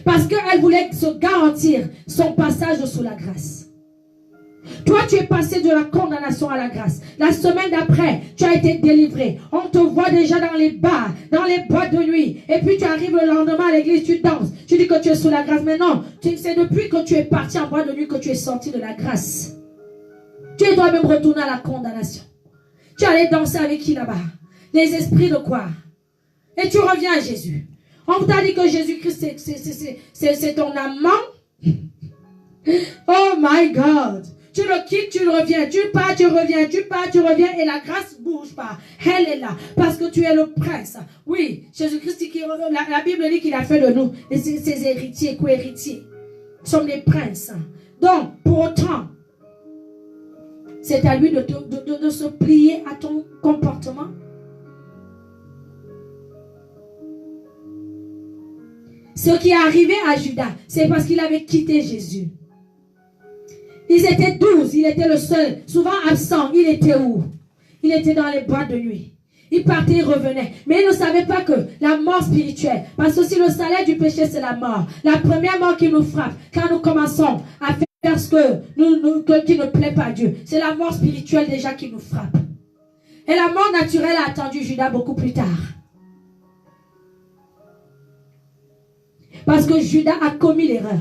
Parce qu'elle voulait se garantir son passage sous la grâce. Toi, tu es passé de la condamnation à la grâce. La semaine d'après, tu as été délivré. On te voit déjà dans les bars, dans les boîtes de nuit. Et puis tu arrives le lendemain à l'église, tu danses. Tu dis que tu es sous la grâce. Mais non, c'est depuis que tu es parti en boîte de nuit que tu es sorti de la grâce. Tu dois même retourner à la condamnation. Tu allais danser avec qui là-bas? Les esprits de quoi? Et tu reviens à Jésus. On t'a dit que Jésus-Christ, c'est ton amant. Oh my God. Tu le quittes, tu le reviens. Tu pars, tu reviens. Tu pars, tu reviens. Et la grâce ne bouge pas. Elle est là. Parce que tu es le prince. Oui, Jésus-Christ, la Bible dit qu'il a fait de nous ses héritiers, co-héritiers. Nous sommes des princes. Donc, pour autant, C'est à lui de se plier à ton comportement. Ce qui est arrivé à Judas, c'est parce qu'il avait quitté Jésus. Ils étaient 12, il était le seul, souvent absent. Il était où? Il était dans les boîtes de nuit. Il partait, il revenait. Mais il ne savait pas que la mort spirituelle, parce que si le salaire du péché, c'est la mort. La première mort qui nous frappe, quand nous commençons à faire ce qui ne plaît pas à Dieu, c'est la mort spirituelle déjà qui nous frappe. Et la mort naturelle a attendu Judas beaucoup plus tard. Parce que Judas a commis l'erreur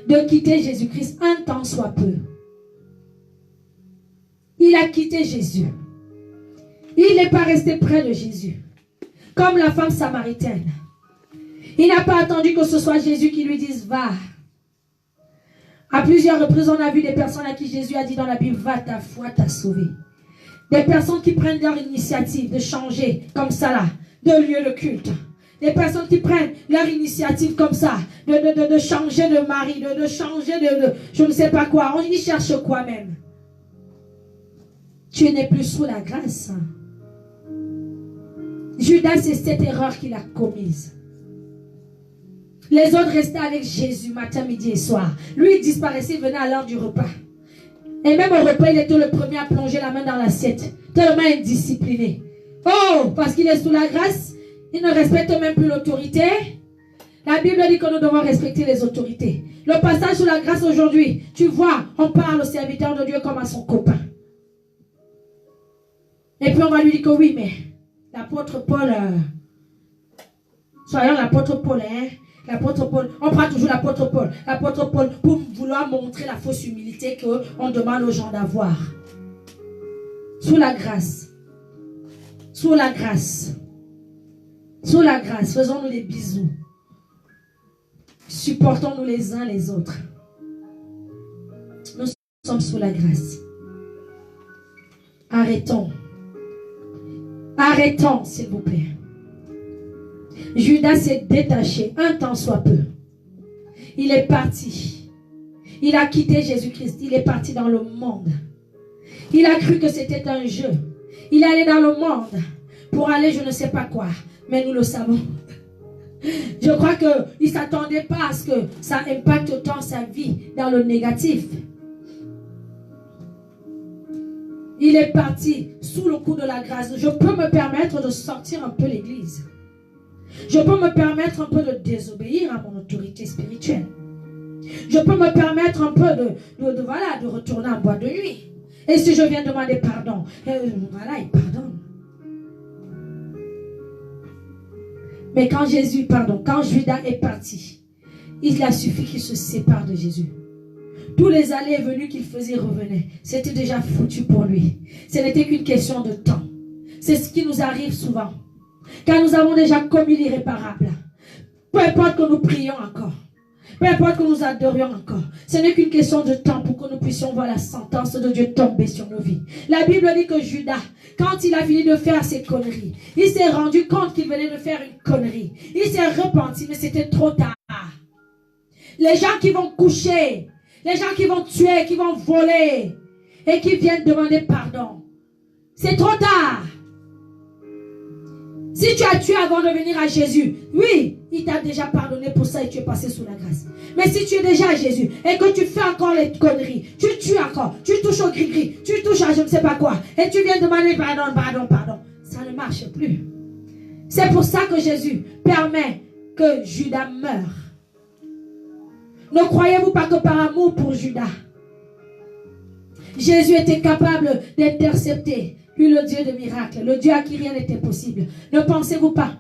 de quitter Jésus-Christ un temps soit peu. Il a quitté Jésus. Il n'est pas resté près de Jésus. Comme la femme samaritaine. Il n'a pas attendu que ce soit Jésus qui lui dise va. À plusieurs reprises, on a vu des personnes à qui Jésus a dit dans la Bible, va, ta foi t'a sauvé. Des personnes qui prennent leur initiative de changer comme ça là, de lieu de culte. Des personnes qui prennent leur initiative comme ça, de changer de mari, de changer de je ne sais pas quoi. On y cherche quoi même. Tu n'es plus sous la grâce. Judas, c'est cette erreur qu'il a commise. Les autres restaient avec Jésus matin, midi et soir. Lui, il disparaissait, il venait à l'heure du repas. Et même au repas, il était le premier à plonger la main dans l'assiette. Tellement indiscipliné. Oh, parce qu'il est sous la grâce, il ne respecte même plus l'autorité. La Bible dit que nous devons respecter les autorités. Le passage sous la grâce aujourd'hui, tu vois, on parle au serviteur de Dieu comme à son copain. Et puis on va lui dire que oui, mais l'apôtre Paul, soyons l'apôtre Paul, hein. L'apôtre Paul, on prend toujours l'apôtre Paul pour vouloir montrer la fausse humilité qu'on demande aux gens d'avoir. Sous la grâce. Sous la grâce. Sous la grâce, faisons-nous des bisous. Supportons-nous les uns les autres. Nous sommes sous la grâce. Arrêtons. Arrêtons, s'il vous plaît. Judas s'est détaché, un temps soit peu. Il est parti. Il a quitté Jésus-Christ. Il est parti dans le monde. Il a cru que c'était un jeu. Il allait dans le monde pour aller je ne sais pas quoi. Mais nous le savons. Je crois qu'il ne s'attendait pas à ce que ça impacte autant sa vie dans le négatif. Il est parti sous le coup de la grâce. Je peux me permettre de sortir un peu l'église. Je peux me permettre un peu de désobéir à mon autorité spirituelle. Je peux me permettre un peu de retourner en boîte de nuit. Et si je viens demander pardon, voilà, il pardonne. Mais quand Judas est parti, il a suffi qu'il se sépare de Jésus. Tous les allées et venues qu'il faisait revenaient. C'était déjà foutu pour lui. Ce n'était qu'une question de temps. C'est ce qui nous arrive souvent. Quand nous avons déjà commis l'irréparable. Peu importe que nous prions encore. Peu importe que nous adorions encore. Ce n'est qu'une question de temps pour que nous puissions voir la sentence de Dieu tomber sur nos vies. La Bible dit que Judas, quand il a fini de faire ses conneries, il s'est rendu compte qu'il venait de faire une connerie. Il s'est repenti, mais c'était trop tard. Les gens qui vont coucher, les gens qui vont tuer, qui vont voler et qui viennent demander pardon, c'est trop tard. Si tu as tué avant de venir à Jésus, oui, il t'a déjà pardonné pour ça et tu es passé sous la grâce. Mais si tu es déjà à Jésus et que tu fais encore les conneries, tu tues encore, tu touches au gris-gris, tu touches à je ne sais pas quoi, et tu viens demander pardon, ça ne marche plus. C'est pour ça que Jésus permet que Judas meure. Ne croyez-vous pas que par amour pour Judas, Jésus était capable d'intercepter, lui le Dieu de miracles, le Dieu à qui rien n'était possible. Ne pensez-vous pas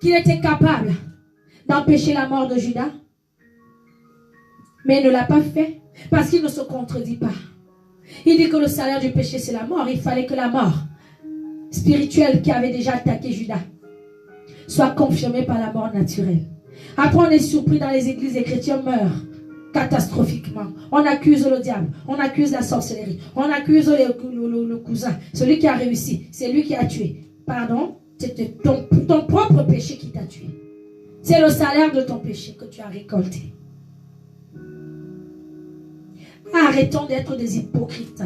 qu'il était capable d'empêcher la mort de Judas? Mais il ne l'a pas fait parce qu'il ne se contredit pas. Il dit que le salaire du péché c'est la mort. Il fallait que la mort spirituelle qui avait déjà attaqué Judas soit confirmée par la mort naturelle. Après on est surpris dans les églises, les chrétiens meurent catastrophiquement. On accuse le diable, on accuse la sorcellerie, on accuse le cousin, celui qui a réussi, c'est lui qui a tué. Pardon, c'était ton propre péché qui t'a tué. C'est le salaire de ton péché que tu as récolté. Arrêtons d'être des hypocrites.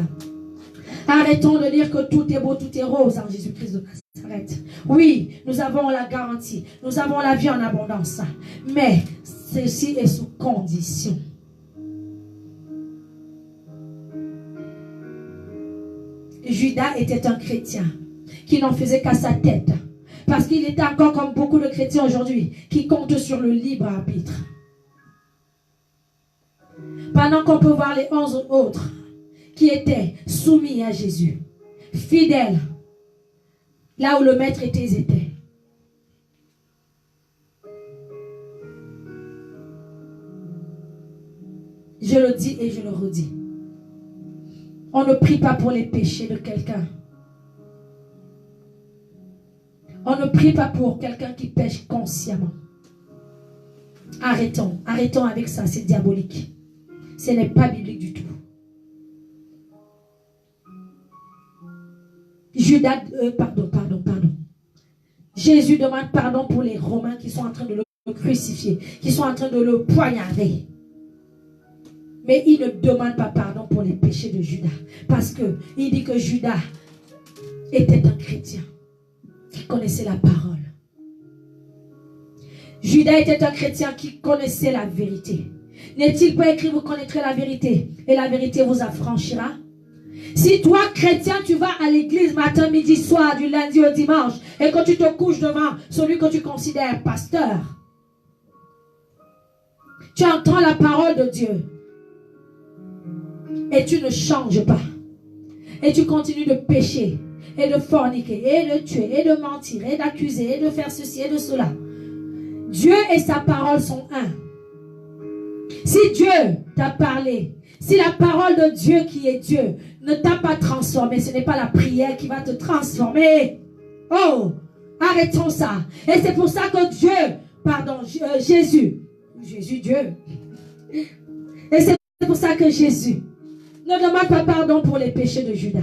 Arrêtons de dire que tout est beau, tout est rose en Jésus-Christ de Nazareth. Oui, nous avons la garantie. Nous avons la vie en abondance. Mais ceci est sous condition. Judas était un chrétien qui n'en faisait qu'à sa tête. Parce qu'il était encore comme beaucoup de chrétiens aujourd'hui qui comptent sur le libre arbitre. Pendant qu'on peut voir les 11 autres qui étaient soumis à Jésus, fidèles, là où le maître était, ils étaient. Je le dis et je le redis. On ne prie pas pour les péchés de quelqu'un. On ne prie pas pour quelqu'un qui pêche consciemment. Arrêtons. Arrêtons avec ça, c'est diabolique. Ce n'est pas biblique du tout. Judas, pardon. Jésus demande pardon pour les Romains qui sont en train de le crucifier, qui sont en train de le poignarder. Mais il ne demande pas pardon pour les péchés de Judas. Parce qu'il dit que Judas était un chrétien qui connaissait la parole. Judas était un chrétien qui connaissait la vérité. N'est-il pas écrit, vous connaîtrez la vérité et la vérité vous affranchira? Si toi, chrétien, tu vas à l'église matin, midi, soir, du lundi au dimanche, et que tu te couches devant celui que tu considères pasteur, tu entends la parole de Dieu et tu ne changes pas. Et tu continues de pécher et de forniquer et de tuer et de mentir et d'accuser et de faire ceci et de cela. Dieu et sa parole sont un. Si Dieu t'a parlé, si la parole de Dieu qui est Dieu ne t'a pas transformé, ce n'est pas la prière qui va te transformer. Oh, arrêtons ça. Et c'est pour ça que Jésus, Dieu. Et c'est pour ça que Jésus ne demande pas pardon pour les péchés de Judas.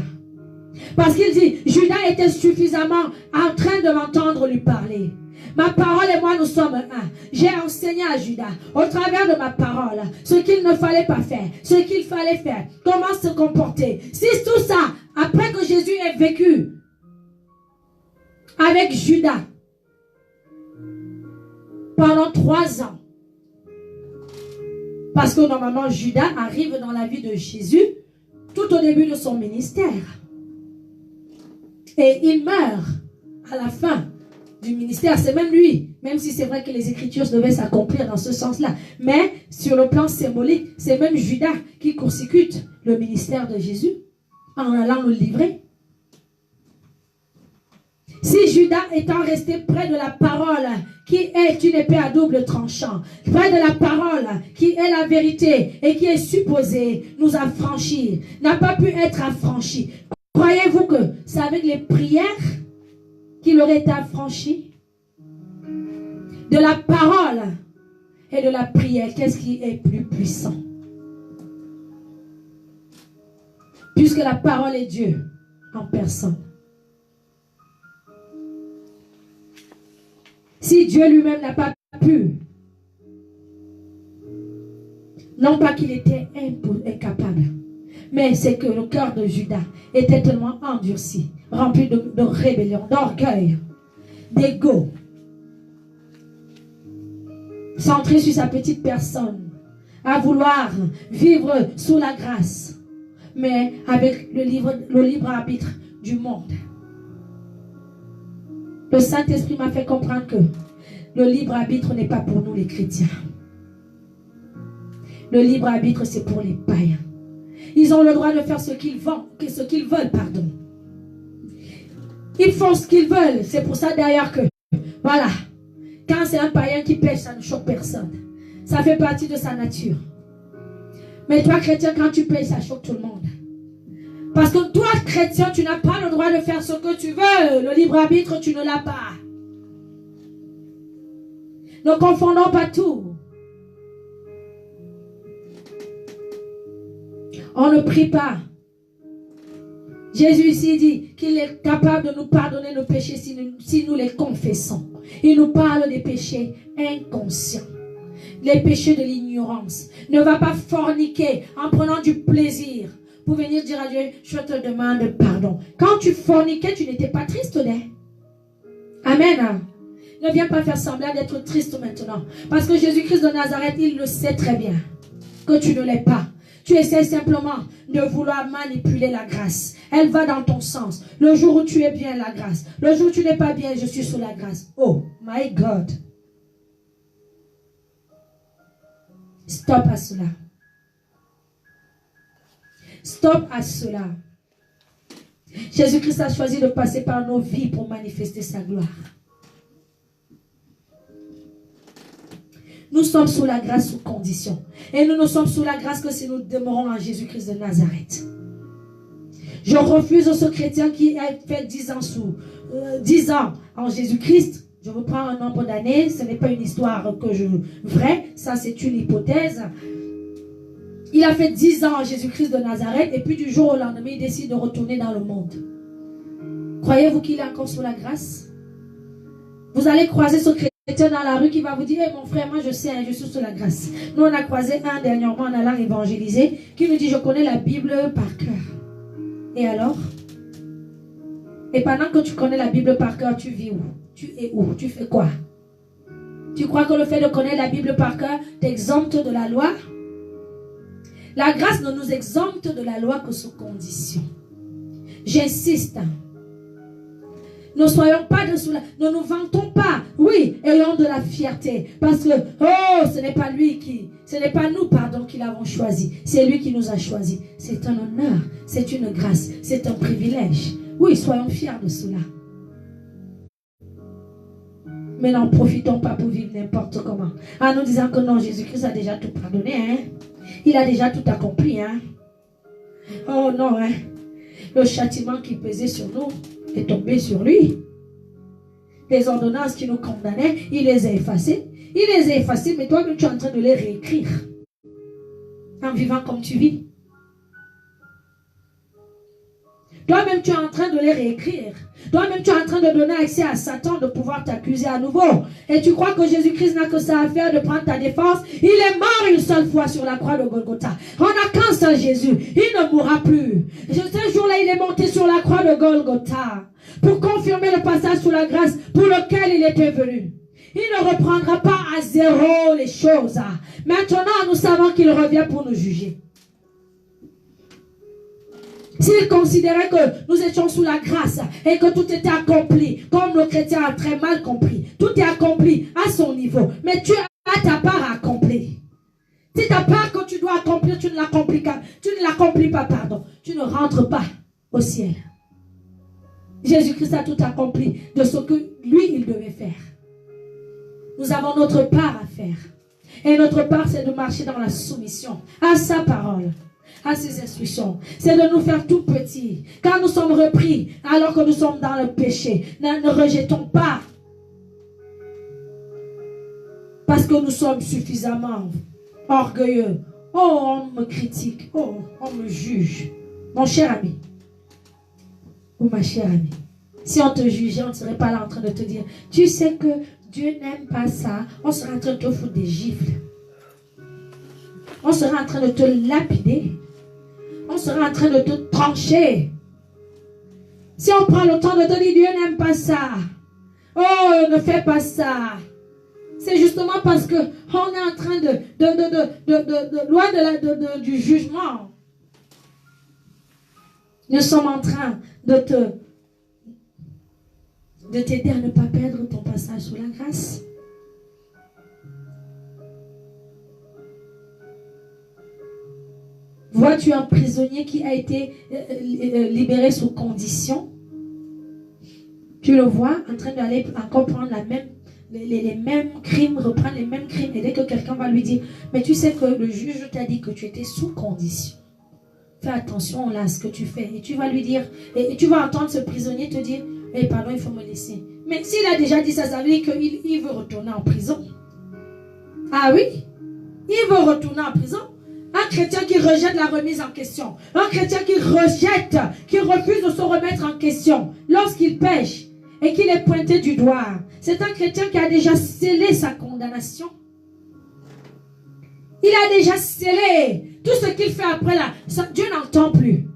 Parce qu'il dit, Judas était suffisamment en train de m'entendre lui parler. Ma parole et moi, nous sommes un. J'ai enseigné à Judas, au travers de ma parole, ce qu'il ne fallait pas faire, ce qu'il fallait faire, comment se comporter. Si tout ça, après que Jésus ait vécu avec Judas pendant 3 ans, parce que normalement, Judas arrive dans la vie de Jésus tout au début de son ministère. Et il meurt à la fin du ministère. C'est même lui, même si c'est vrai que les Écritures devaient s'accomplir dans ce sens-là. Mais sur le plan symbolique, c'est même Judas qui consécute le ministère de Jésus en allant le livrer. Si Judas étant resté près de la parole qui est une épée à double tranchant, près de la parole qui est la vérité et qui est supposée nous affranchir, n'a pas pu être affranchi, croyez-vous que c'est avec les prières qu'il aurait été affranchi? De la parole et de la prière, qu'est-ce qui est plus puissant? Puisque la parole est Dieu en personne. Si Dieu lui-même n'a pas pu, non pas qu'il était incapable, mais c'est que le cœur de Judas était tellement endurci, rempli de rébellion, d'orgueil, d'ego, centré sur sa petite personne, à vouloir vivre sous la grâce, mais avec le libre arbitre du monde. Le Saint-Esprit m'a fait comprendre que le libre arbitre n'est pas pour nous les chrétiens. Le libre arbitre, c'est pour les païens. Ils ont le droit de faire ce qu'ils veulent, pardon. Ils font ce qu'ils veulent. C'est pour ça d'ailleurs que, voilà, quand c'est un païen qui pêche, ça ne choque personne. Ça fait partie de sa nature. Mais toi, chrétien, quand tu pêches, ça choque tout le monde. Parce que toi, chrétien, tu n'as pas le droit de faire ce que tu veux. Le libre arbitre, tu ne l'as pas. Ne confondons pas tout. On ne prie pas. Jésus ici dit qu'il est capable de nous pardonner nos péchés si nous les confessons. Il nous parle des péchés inconscients. les péchés de l'ignorance. Ne va pas forniquer en prenant du plaisir pour venir dire à Dieu, je te demande pardon. Quand tu forniquais, tu n'étais pas triste, né? Amen. Ne viens pas faire semblant d'être triste maintenant. Parce que Jésus-Christ de Nazareth, il le sait très bien que tu ne l'es pas. Tu essaies simplement de vouloir manipuler la grâce. Elle va dans ton sens. Le jour où tu es bien, la grâce. Le jour où tu n'es pas bien, je suis sous la grâce. Oh, my God. Stop à cela. Stop à cela. Jésus-Christ a choisi de passer par nos vies pour manifester sa gloire. Nous sommes sous la grâce sous condition. Et nous ne sommes sous la grâce que si nous demeurons en Jésus-Christ de Nazareth. Je refuse ce chrétien qui a fait 10 ans, 10 ans en Jésus-Christ. Je vous prends un nombre d'années. Ce n'est pas une histoire vraie. Ça, c'est une hypothèse. Il a fait 10 ans en Jésus-Christ de Nazareth. Et puis du jour au lendemain, il décide de retourner dans le monde. Croyez-vous qu'il est encore sous la grâce? Vous allez croiser ce chrétien dans la rue qui va vous dire, hey, mon frère, moi je sais, je suis sous la grâce. Nous on a croisé un dernièrement en allant évangéliser qui nous dit, je connais la Bible par cœur. Et alors? Et pendant que tu connais la Bible par cœur, tu vis où? Tu es où? Tu fais quoi? Tu crois que le fait de connaître la Bible par cœur t'exempte de la loi? La grâce ne nous exempte de la loi que sous condition. J'insiste. Ne soyons pas dessous la... Ne nous vantons pas. Oui, ayons de la fierté. Parce que, oh, ce n'est pas lui qui... Ce n'est pas nous, pardon, qui l'avons choisi. C'est lui qui nous a choisis. C'est un honneur. C'est une grâce. C'est un privilège. Oui, soyons fiers de cela. Mais n'en profitons pas pour vivre n'importe comment. En nous disant que non, Jésus-Christ a déjà tout pardonné. Hein? Il a déjà tout accompli. Hein? Oh non, hein? Le châtiment qui pesait sur nous est tombé sur lui. Les ordonnances qui nous condamnaient, il les a effacées. Il les a effacées, mais toi-même tu es en train de les réécrire. En vivant comme tu vis. Toi-même tu es en train de les réécrire. Toi-même tu es en train de donner accès à Satan de pouvoir t'accuser à nouveau. Et tu crois que Jésus-Christ n'a que ça à faire de prendre ta défense. Il est mort une seule fois sur la croix de Golgotha. On n'a qu'un seul Jésus. Il ne mourra plus. Ce jour-là, il est monté sur la croix de Golgotha pour confirmer le passage sous la grâce pour lequel il était venu. Il ne reprendra pas à zéro les choses. Maintenant, nous savons qu'il revient pour nous juger. S'il considérait que nous étions sous la grâce et que tout était accompli, comme le chrétien a très mal compris, tout est accompli à son niveau, mais tu as ta part à accomplir. Si ta part que tu dois accomplir, tu ne l'accomplis pas, pardon, tu ne rentres pas au ciel. Jésus-Christ a tout accompli de ce que lui, il devait faire. Nous avons notre part à faire. Et notre part, c'est de marcher dans la soumission à sa parole, à ses instructions. C'est de nous faire tout petits. Quand nous sommes repris, alors que nous sommes dans le péché, ne rejetons pas. Parce que nous sommes suffisamment orgueilleux. Oh, on me critique. Oh, on me juge. Mon cher ami. Ou ma chère amie. Si on te jugeait, on ne serait pas là en train de te dire, tu sais que Dieu n'aime pas ça. On serait en train de te foutre des gifles. On serait en train de te lapider. On serait en train de te trancher. Si on prend le temps de te dire, Dieu n'aime pas ça. Oh, ne fais pas ça. C'est justement parce que on est en train loin du jugement. Nous sommes en train de t'aider à ne pas perdre ton passage sous la grâce. Vois-tu un prisonnier qui a été libéré sous condition? Tu le vois en train d'aller encore prendre les mêmes crimes, reprendre les mêmes crimes. Et dès que quelqu'un va lui dire, mais tu sais que le juge t'a dit que tu étais sous condition. Fais attention là à ce que tu fais. Et tu vas lui dire, et tu vas entendre ce prisonnier te dire, eh, pardon, il faut me laisser. Mais s'il a déjà dit ça, ça veut dire qu'il veut retourner en prison. Ah oui? Il veut retourner en prison. Un chrétien qui rejette la remise en question. Un chrétien qui rejette, qui refuse de se remettre en question lorsqu'il pêche et qu'il est pointé du doigt. C'est un chrétien qui a déjà scellé sa condamnation. Il a déjà scellé. Tout ce qu'il fait après là, Dieu n'entend plus.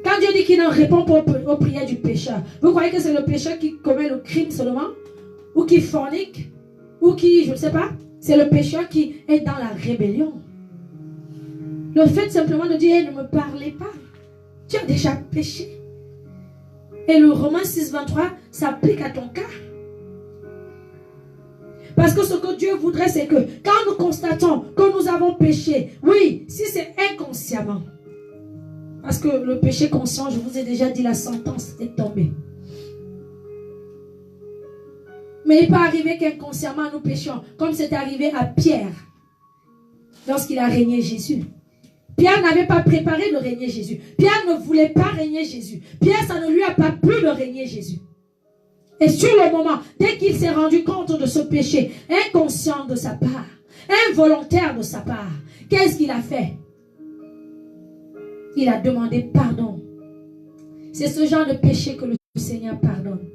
Quand Dieu dit qu'il ne répond pas aux prières du pécheur, vous croyez que c'est le pécheur qui commet le crime seulement? Ou qui fornique? Ou qui, je ne sais pas, c'est le pécheur qui est dans la rébellion. Le fait simplement de dire, ne me parlez pas. Tu as déjà péché. Et le Romains 6,23 s'applique à ton cas. Parce que ce que Dieu voudrait, c'est que quand nous constatons que nous avons péché, oui, si c'est inconsciemment, parce que le péché conscient, je vous ai déjà dit, la sentence est tombée. Mais il peut arriver qu'inconsciemment nous péchions, comme c'est arrivé à Pierre, lorsqu'il a régné Jésus. Pierre n'avait pas préparé de régner Jésus. Pierre ne voulait pas régner Jésus. Pierre, ça ne lui a pas plu de régner Jésus. Et sur le moment, dès qu'il s'est rendu compte de ce péché, inconscient de sa part, involontaire de sa part, qu'est-ce qu'il a fait? Il a demandé pardon. C'est ce genre de péché que le Seigneur pardonne.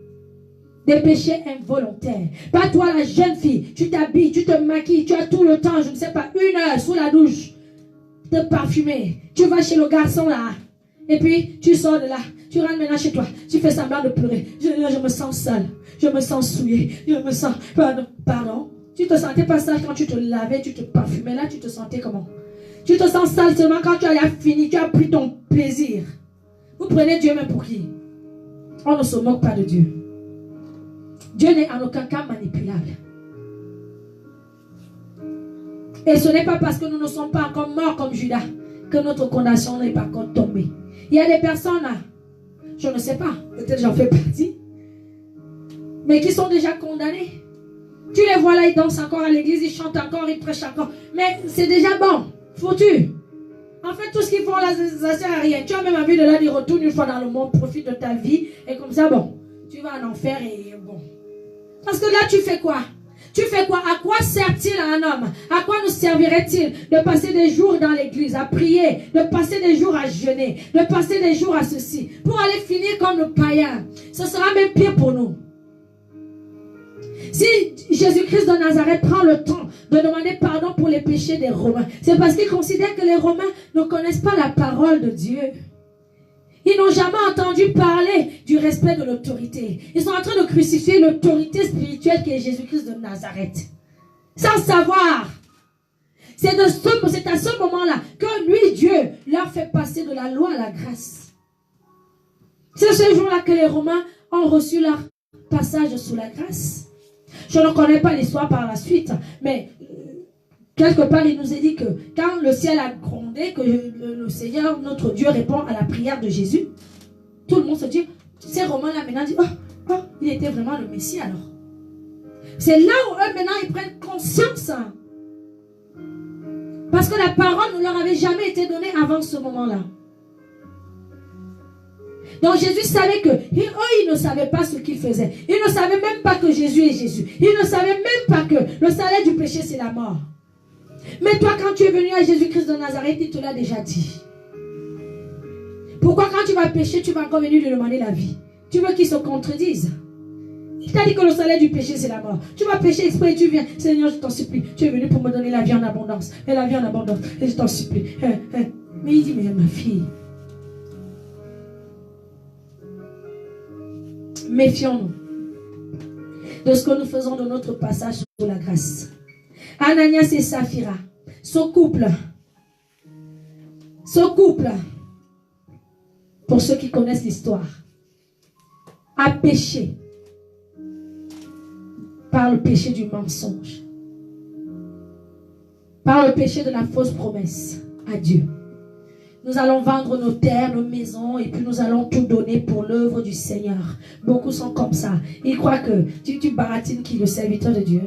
Des péchés involontaires. Pas toi la jeune fille, tu t'habilles, tu te maquilles, tu as tout le temps, je ne sais pas, 1 heure sous la douche, te parfumer. Tu vas chez le garçon là, et puis tu sors de là, tu rentres maintenant chez toi, tu fais semblant de pleurer. Je me sens sale, je me sens souillée, je me sens... Pardon. Tu te sentais pas sale quand tu te lavais, tu te parfumais, là tu te sentais comment? Tu te sens sale seulement quand tu as fini, tu as pris ton plaisir. Vous prenez Dieu même pour qui? On ne se moque pas de Dieu. Dieu n'est en aucun cas manipulable. Et ce n'est pas parce que nous ne sommes pas encore morts comme Judas que notre condamnation n'est pas encore tombée. Il y a des personnes là, je ne sais pas, peut-être j'en fais partie, mais qui sont déjà condamnées. Tu les vois là, ils dansent encore à l'église, ils chantent encore, ils prêchent encore. Mais c'est déjà bon, foutu. En fait, tout ce qu'ils font là, ça ne sert à rien. Tu as même envie de leur dire, retourne une fois dans le monde, profite de ta vie. Et comme ça, bon, tu vas en enfer et bon. Parce que là, tu fais quoi? Tu fais quoi? À quoi sert-il à un homme? À quoi nous servirait-il de passer des jours dans l'église, à prier, de passer des jours à jeûner, de passer des jours à ceci, pour aller finir comme le païen? Ce sera même pire pour nous. Si Jésus-Christ de Nazareth prend le temps de demander pardon pour les péchés des Romains, c'est parce qu'il considère que les Romains ne connaissent pas la parole de Dieu. Ils n'ont jamais entendu parler du respect de l'autorité. Ils sont en train de crucifier l'autorité spirituelle qui est Jésus-Christ de Nazareth. Sans savoir. C'est à ce moment-là que lui, Dieu, leur fait passer de la loi à la grâce. C'est ce jour-là que les Romains ont reçu leur passage sous la grâce. Je ne connais pas l'histoire par la suite, mais quelque part, il nous est dit que quand le ciel a grondé, que le Seigneur, notre Dieu, répond à la prière de Jésus, tout le monde se dit, ces Romains-là maintenant disent, oh, il était vraiment le Messie alors. C'est là où eux maintenant, ils prennent conscience. Parce que la parole ne leur avait jamais été donnée avant ce moment-là. Donc Jésus savait que eux, ils ne savaient pas ce qu'ils faisaient. Ils ne savaient même pas que Jésus est Jésus. Ils ne savaient même pas que le salaire du péché, c'est la mort. Mais toi, quand tu es venu à Jésus-Christ de Nazareth, il te l'a déjà dit. Pourquoi quand tu vas pécher, tu vas encore venir lui demander la vie? Tu veux qu'il se contredise? Il t'a dit que le salaire du péché, c'est la mort. Tu vas pécher exprès et tu viens. Seigneur, je t'en supplie. Tu es venu pour me donner la vie en abondance. Et la vie en abondance. Et je t'en supplie. Mais il dit, mais ma fille, méfions-nous de ce que nous faisons de notre passage sous la grâce. Ananias et Saphira, ce couple, pour ceux qui connaissent l'histoire, a péché par le péché du mensonge, par le péché de la fausse promesse à Dieu. Nous allons vendre nos terres, nos maisons, et puis nous allons tout donner pour l'œuvre du Seigneur. Beaucoup sont comme ça. Ils croient que tu baratines qui? Le serviteur de Dieu.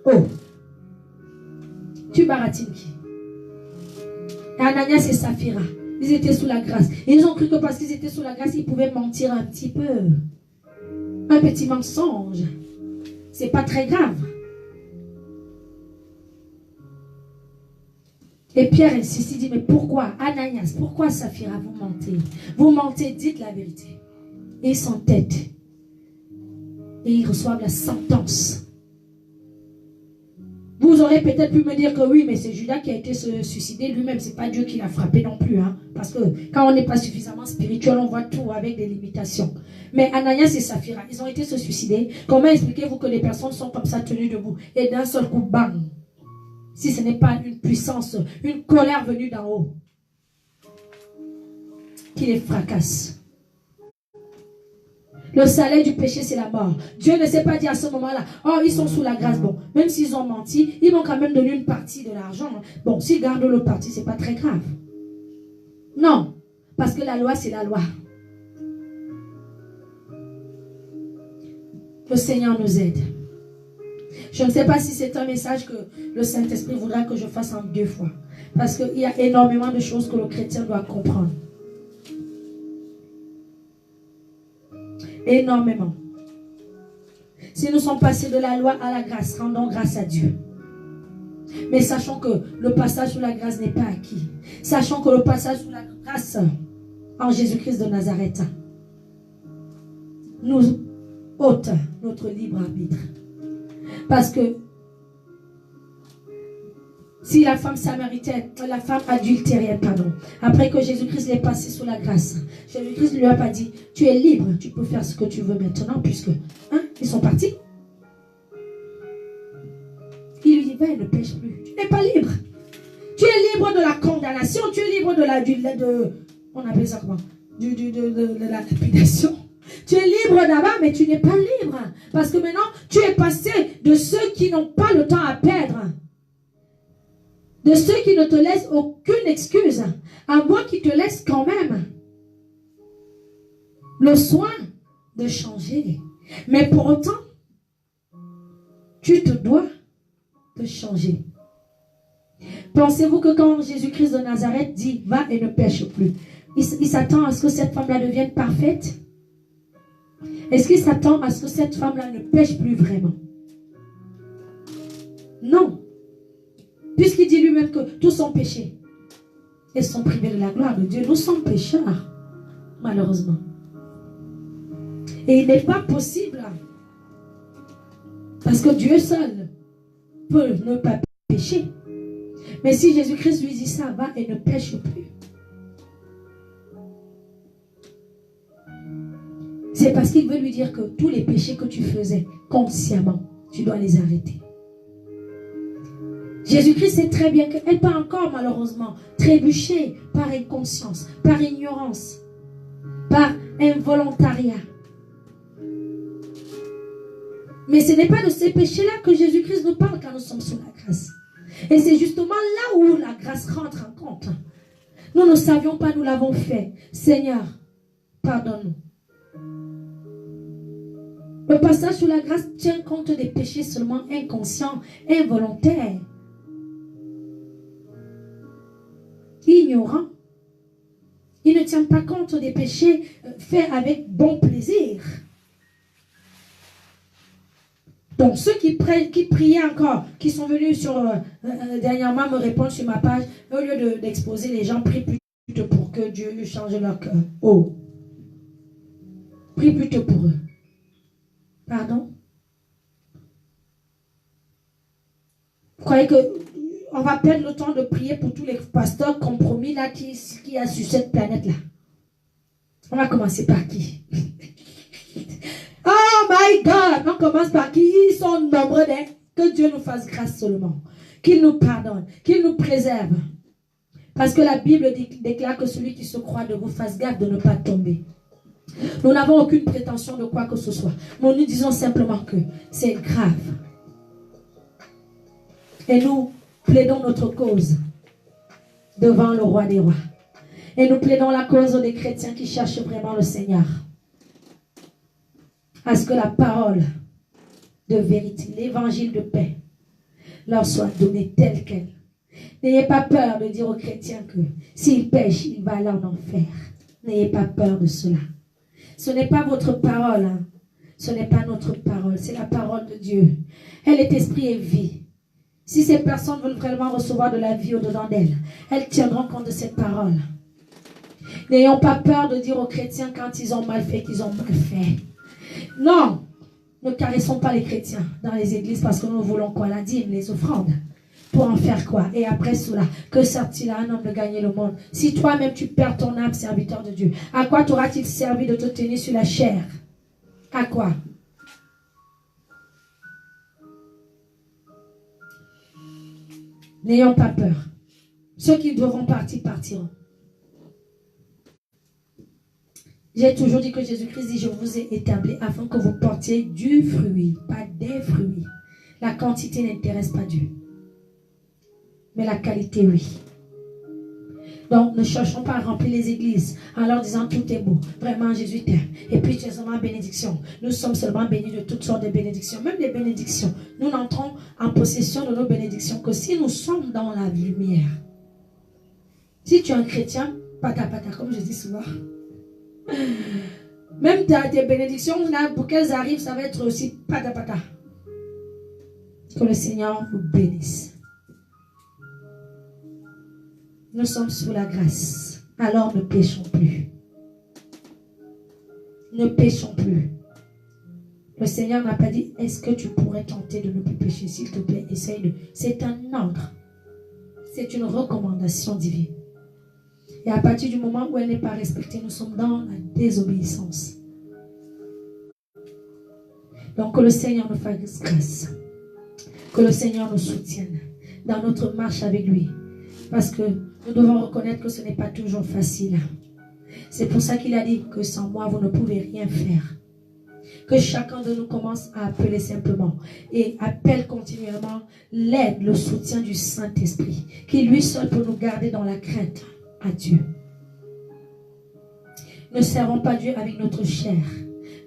Oh! Tu baratines qui? Ananias et Saphira, ils étaient sous la grâce. Et ils ont cru que parce qu'ils étaient sous la grâce, ils pouvaient mentir un petit peu. Un petit mensonge. C'est pas très grave. Et Pierre insiste, il dit, mais pourquoi, Ananias, pourquoi Saphira, vous mentez? Vous mentez, dites la vérité. Et ils s'entêtent. Et ils reçoivent la sentence. Vous aurez peut-être pu me dire que oui, mais c'est Judas qui a été se suicider lui-même. C'est pas Dieu qui l'a frappé non plus. Hein, parce que quand on n'est pas suffisamment spirituel, on voit tout avec des limitations. Mais Ananias et Saphira, ils ont été se suicider. Comment expliquez-vous que les personnes sont comme ça tenues debout et d'un seul coup, bang? Si ce n'est pas une puissance, une colère venue d'en haut qui les fracasse. Le salaire du péché, c'est la mort. Dieu ne s'est pas dit à ce moment-là, oh, ils sont sous la grâce. Bon, même s'ils ont menti, ils vont quand même donner une partie de l'argent. Bon, s'ils gardent l'autre partie, ce n'est pas très grave. Non, parce que la loi, c'est la loi. Le Seigneur nous aide. Je ne sais pas si c'est un message que le Saint-Esprit voudra que je fasse en 2 fois. Parce qu'il y a énormément de choses que le chrétien doit comprendre. Énormément. Si nous sommes passés de la loi à la grâce, rendons grâce à Dieu. Mais sachons que le passage sous la grâce n'est pas acquis. Sachons que le passage sous la grâce en Jésus-Christ de Nazareth nous ôte notre libre arbitre. Parce que si la femme samaritaine, la femme adultérienne, pardon, après que Jésus-Christ l'ait passé sous la grâce, Jésus-Christ ne lui a pas dit, tu es libre, tu peux faire ce que tu veux maintenant, puisque, hein, ils sont partis. Il lui dit, ben, ne pêche plus, tu n'es pas libre. Tu es libre de la condamnation, tu es libre on appelle ça comment? De la lapidation. Tu es libre là-bas, mais tu n'es pas libre. Parce que maintenant, tu es passé de ceux qui n'ont pas le temps à perdre. De ceux qui ne te laissent aucune excuse. À moi qui te laisse quand même le soin de changer. Mais pour autant, tu te dois de changer. Pensez-vous que quand Jésus-Christ de Nazareth dit « Va et ne pêche plus », il s'attend à ce que cette femme-là devienne parfaite? Est-ce qu'il s'attend à ce que cette femme-là ne pêche plus vraiment? Non. Puisqu'il dit lui-même que tous sont péchés et sont privés de la gloire de Dieu. Nous sommes pécheurs, malheureusement. Et il n'est pas possible, parce que Dieu seul peut ne pas pécher. Mais si Jésus-Christ lui dit ça, va et ne pêche plus. C'est parce qu'il veut lui dire que tous les péchés que tu faisais consciemment, tu dois les arrêter. Jésus-Christ sait très bien qu'elle peut encore malheureusement trébucher par inconscience, par ignorance, par involontariat. Mais ce n'est pas de ces péchés-là que Jésus-Christ nous parle quand nous sommes sous la grâce. Et c'est justement là où la grâce rentre en compte. Nous ne savions pas, nous l'avons fait. Seigneur, pardonne-nous. Le passage sous la grâce tient compte des péchés seulement inconscients, involontaires, ignorants. Il ne tient pas compte des péchés faits avec bon plaisir. Donc ceux qui priaient encore, qui sont venus dernièrement me répondre sur ma page, au lieu d'exposer les gens, prient plutôt pour que Dieu lui change leur cœur. Oh, prie plutôt pour eux. Pardon? Vous croyez qu'on va perdre le temps de prier pour tous les pasteurs compromis là qui y a sur cette planète-là? On va commencer par qui? Oh my God! On commence par qui? Ils sont nombreux. Que Dieu nous fasse grâce seulement. Qu'il nous pardonne. Qu'il nous préserve. Parce que la Bible déclare que celui qui se croit de vous fasse gaffe de ne pas tomber. Nous n'avons aucune prétention de quoi que ce soit. Nous nous disons simplement que c'est grave. Et nous plaidons notre cause devant le roi des rois. Et nous plaidons la cause des chrétiens qui cherchent vraiment le Seigneur. À ce que la parole de vérité, l'évangile de paix, leur soit donnée telle qu'elle. N'ayez pas peur de dire aux chrétiens que s'ils pêchent, il va aller en enfer. N'ayez pas peur de cela. Ce n'est pas votre parole. Hein. Ce n'est pas notre parole. C'est la parole de Dieu. Elle est esprit et vie. Si ces personnes veulent vraiment recevoir de la vie au-dedans d'elles, elles tiendront compte de cette parole. N'ayons pas peur de dire aux chrétiens quand ils ont mal fait qu'ils ont mal fait. Non. Ne caressons pas les chrétiens dans les églises parce que nous voulons quoi? La dîme, les offrandes. Pour en faire quoi? Et après cela, que sert-il à un homme de gagner le monde? Si toi-même tu perds ton âme, serviteur de Dieu, à quoi t'aura-t-il servi de te tenir sur la chair? À quoi? N'ayons pas peur. Ceux qui devront partir, partiront. J'ai toujours dit que Jésus-Christ dit, je vous ai établi afin que vous portiez du fruit, pas des fruits. La quantité n'intéresse pas Dieu. Mais la qualité, oui. Donc, ne cherchons pas à remplir les églises en leur disant tout est beau. Vraiment, Jésus t'aime. Et puis, tu es seulement bénédiction. Nous sommes seulement bénis de toutes sortes de bénédictions. Même les bénédictions. Nous n'entrons en possession de nos bénédictions que si nous sommes dans la lumière. Si tu es un chrétien, pata pata, comme je dis souvent. Même tes bénédictions, là, pour qu'elles arrivent, ça va être aussi pata pata. Que le Seigneur vous bénisse. Nous sommes sous la grâce. Alors ne péchons plus. Ne péchons plus. Le Seigneur n'a pas dit, est-ce que tu pourrais tenter de ne plus pécher? S'il te plaît, essaye de. C'est un ordre. C'est une recommandation divine. Et à partir du moment où elle n'est pas respectée, nous sommes dans la désobéissance. Donc que le Seigneur nous fasse grâce. Que le Seigneur nous soutienne dans notre marche avec lui. Parce que nous devons reconnaître que ce n'est pas toujours facile. C'est pour ça qu'il a dit que sans moi, vous ne pouvez rien faire. Que chacun de nous commence à appeler simplement et appelle continuellement l'aide, le soutien du Saint-Esprit, qui lui seul peut nous garder dans la crainte à Dieu. Ne servons pas Dieu avec notre chair.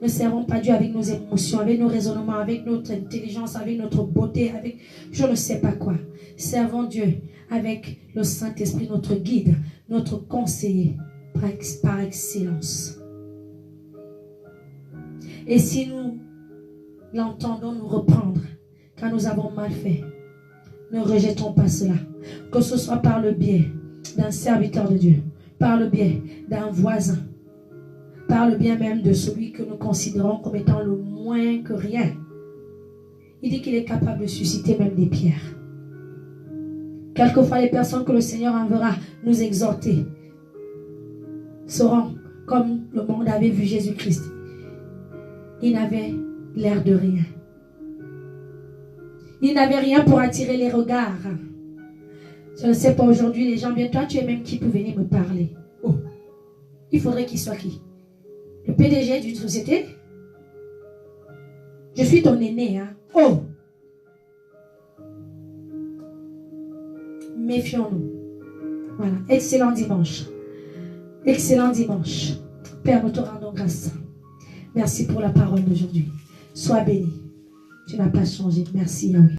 Ne servons pas Dieu avec nos émotions, avec nos raisonnements, avec notre intelligence, avec notre beauté, avec je ne sais pas quoi. Servons Dieu avec le Saint-Esprit, notre guide, notre conseiller par excellence. Et si nous l'entendons nous reprendre quand nous avons mal fait, ne rejetons pas cela. Que ce soit par le biais d'un serviteur de Dieu, par le biais d'un voisin, par le biais même de celui que nous considérons comme étant le moins que rien. Il dit qu'il est capable de susciter même des pierres. Quelquefois, les personnes que le Seigneur enverra nous exhorter seront comme le monde avait vu Jésus-Christ. Il n'avait l'air de rien. Il n'avait rien pour attirer les regards. Je ne sais pas, aujourd'hui, les gens viennent. Toi, tu es même qui peut venir me parler? Oh, il faudrait qu'il soit qui? Le PDG d'une société? Je suis ton aîné, hein? Oh! Méfions-nous. Voilà. Excellent dimanche. Excellent dimanche. Père, nous te rendons grâce. Merci pour la parole d'aujourd'hui. Sois béni. Tu n'as pas changé. Merci, Yahweh.